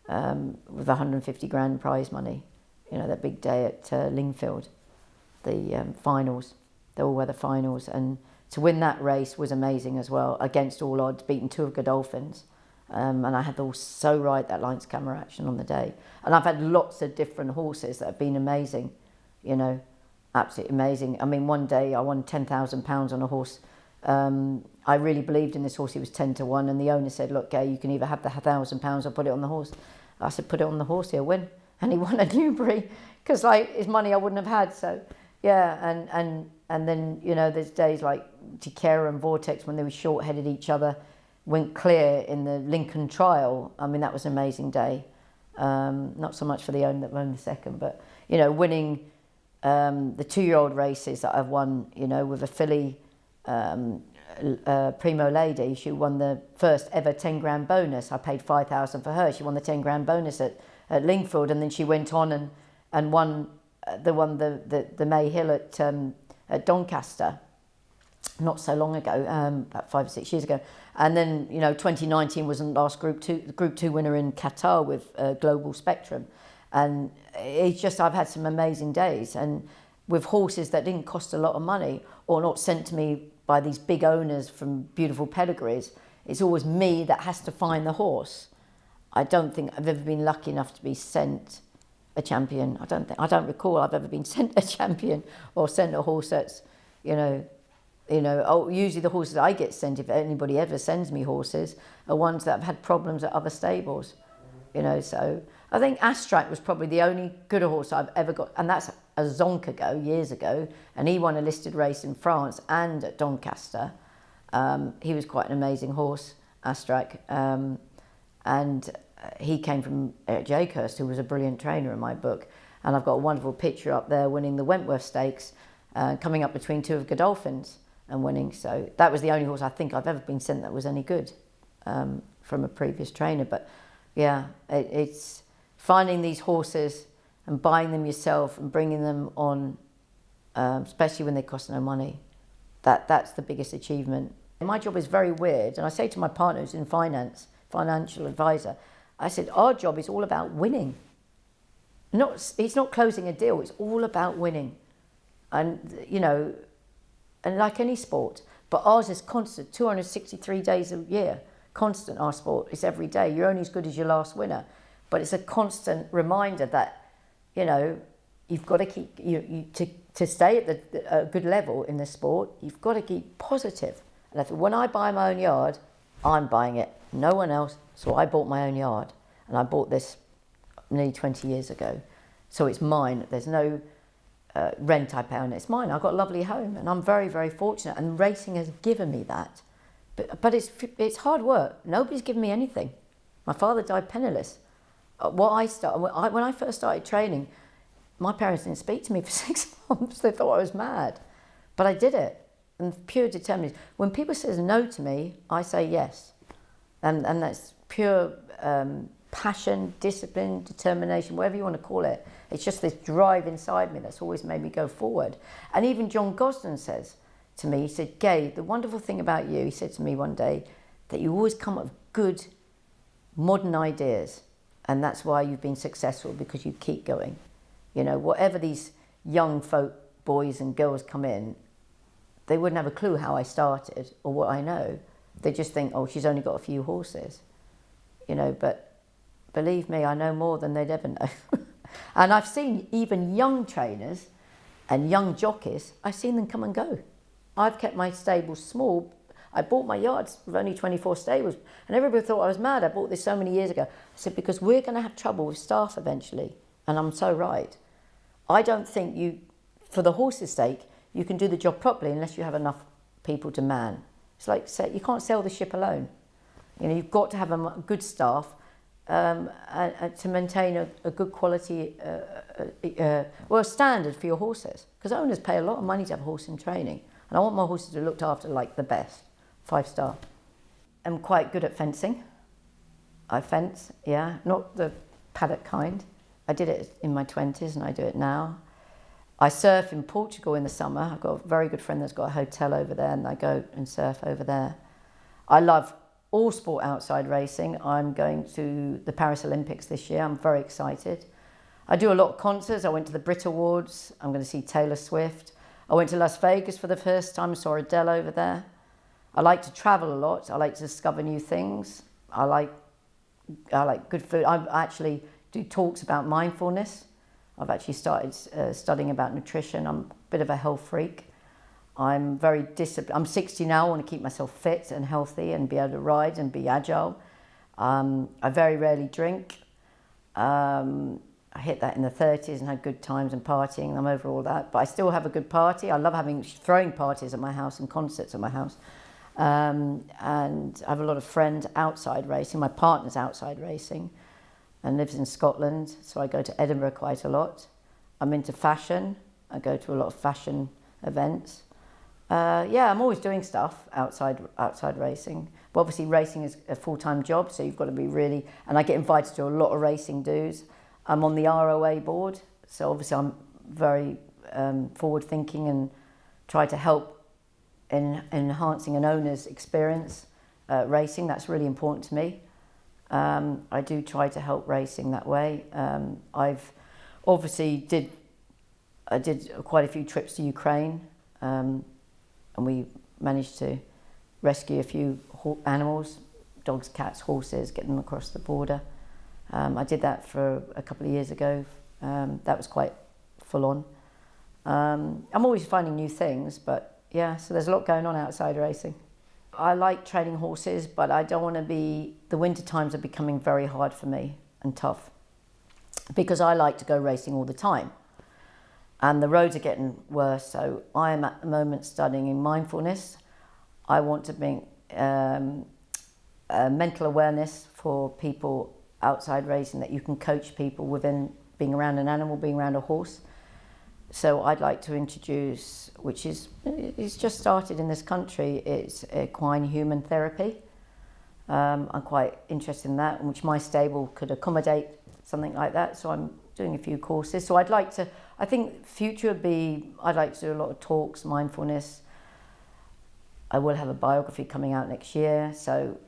with 150 grand prize money, you know, that big day at Lingfield, the finals, the all-weather finals, and to win that race was amazing as well, against all odds, beating 2 of Godolphins. And I had the horse so right, that Lights Camera Action on the day. And I've had lots of different horses that have been amazing, you know, absolutely amazing. I mean, one day I won £10,000 on a horse. I really believed in this horse. He was 10 to 1, and the owner said, look, Gay, you can either have the £1,000 or put it on the horse. I said, put it on the horse, he'll win. And he won at Newbury, because like it's money I wouldn't have had. So yeah, and then, you know, there's days like Tikera and Vortex when they were short-headed each other, went clear in the Lincoln Trial. I mean, that was an amazing day. Not so much for the owner that won the second, but, you know, winning the 2-year-old races that I've won, you know, with a filly, Primo Lady. She won the first ever 10 grand bonus. I paid 5,000 for her. She won the 10 grand bonus at Lingfield, and then she went on and won the May Hill at Doncaster not so long ago, about 5 or 6 years ago. And then, you know, 2019 was the last Group 2 winner in Qatar with Global Spectrum. And it's just, I've had some amazing days, and with horses that didn't cost a lot of money or not sent to me by these big owners from beautiful pedigrees. It's always me that has to find the horse. I don't think I've ever been lucky enough to be sent a champion. I don't recall I've ever been sent a champion or sent a horse that's, you know, usually the horses I get sent, if anybody ever sends me horses, are ones that have had problems at other stables, you know. So I think Astrak was probably the only good horse I've ever got, and that's a zonk ago, years ago, and he won a listed race in France and at Doncaster. He was quite an amazing horse, Astrak, and he came from Eric Jakehurst, who was a brilliant trainer in my book. And I've got a wonderful picture up there winning the Wentworth Stakes, coming up between two of Godolphins and winning. So that was the only horse I think I've ever been sent that was any good from a previous trainer. But yeah, it's finding these horses and buying them yourself and bringing them on, especially when they cost no money. That's the biggest achievement. My job is very weird, and I say to my partner who's in finance, financial advisor, I said, our job is all about winning. It's not closing a deal, it's all about winning. And, you know, and like any sport, but ours is constant, 263 days a year, constant. Our sport is every day. You're only as good as your last winner. But it's a constant reminder that, you know, you've got to keep, to stay at a good level in the sport, you've got to keep positive. And when I buy my own yard, I'm buying it, no one else. So I bought my own yard, and I bought this nearly 20 years ago. So it's mine. There's no rent I pay on it. It's mine. I've got a lovely home, and I'm very, very fortunate. And racing has given me that. But it's hard work. Nobody's given me anything. My father died penniless. When I first started training, my parents didn't speak to me for 6 months. They thought I was mad. But I did it. And pure determination. When people say no to me, I say yes. And that's pure passion, discipline, determination, whatever you want to call it. It's just this drive inside me that's always made me go forward. And even John Gosden says to me, he said, Gay, the wonderful thing about you, he said to me one day, that you always come up with good, modern ideas. And that's why you've been successful, because you keep going. You know, whatever these young folk, boys and girls come in, they wouldn't have a clue how I started or what I know. They just think, oh, she's only got a few horses. You know, but believe me, I know more than they'd ever know. And I've seen even young trainers and young jockeys, I've seen them come and go. I've kept my stables small. I bought my yards with only 24 stables, and everybody thought I was mad. I bought this so many years ago. I said, because we're going to have trouble with staff eventually. And I'm so right. I don't think for the horse's sake, you can do the job properly unless you have enough people to man. It's like, you can't sail the ship alone. You know, you've got to have a good staff to maintain a good quality, standard for your horses. Because owners pay a lot of money to have a horse in training. And I want my horses to be looked after like the best, 5-star. I'm quite good at fencing. I fence, yeah, not the paddock kind. I did it in my 20s and I do it now. I surf in Portugal in the summer. I've got a very good friend that's got a hotel over there, and I go and surf over there. I love all sport outside racing. I'm going to the Paris Olympics this year. I'm very excited. I do a lot of concerts. I went to the Brit Awards. I'm going to see Taylor Swift. I went to Las Vegas for the first time, saw Adele over there. I like to travel a lot. I like to discover new things. I like good food. I actually do talks about mindfulness. I've actually started studying about nutrition. I'm a bit of a health freak. I'm very disciplined. I'm 60 now. I want to keep myself fit and healthy and be able to ride and be agile. I very rarely drink. I hit that in the 30s and had good times and partying. I'm over all that. But I still have a good party. I love throwing parties at my house and concerts at my house. And I have a lot of friends outside racing. My partner's outside racing and lives in Scotland, so I go to Edinburgh quite a lot. I'm into fashion. I go to a lot of fashion events. I'm always doing stuff outside racing. But obviously racing is a full-time job, so you've got to be really... And I get invited to a lot of racing dues. I'm on the ROA board, so obviously I'm very forward-thinking and try to help in enhancing an owner's experience racing. That's really important to me. I do try to help racing that way. I've obviously I did quite a few trips to Ukraine, and we managed to rescue a few animals, dogs, cats, horses, get them across the border. I did that for a couple of years ago. That was quite full on. I'm always finding new things, but yeah, so there's a lot going on outside racing. I like training horses, but I don't want to be... The winter times are becoming very hard for me and tough because I like to go racing all the time. And the roads are getting worse, so I am at the moment studying in mindfulness. I want to bring mental awareness for people outside racing, that you can coach people within being around an animal, being around a horse. So I'd like to introduce, which is it's just started in this country, it's equine human therapy. I'm quite interested in that, which my stable could accommodate something like that. So I'm doing a few courses. So I'd like to, I think future would be, I'd like to do a lot of talks, mindfulness. I will have a biography coming out next year. So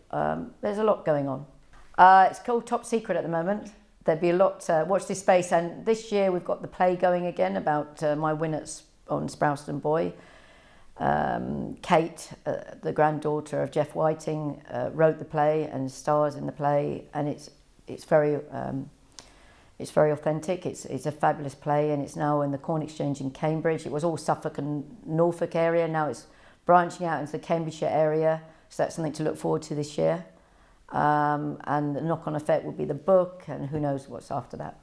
there's a lot going on. It's called Top Secret at the moment. There'd be a lot, watch this space. And this year we've got the play going again about my win on Sproulston Boy. Kate, the granddaughter of Jeff Whiting, wrote the play and stars in the play, and it's very authentic. It's a fabulous play, and it's now in the Corn Exchange in Cambridge. It was all Suffolk and Norfolk area. Now it's branching out into the Cambridgeshire area, so that's something to look forward to this year. And the knock-on effect will be the book, and who knows what's after that.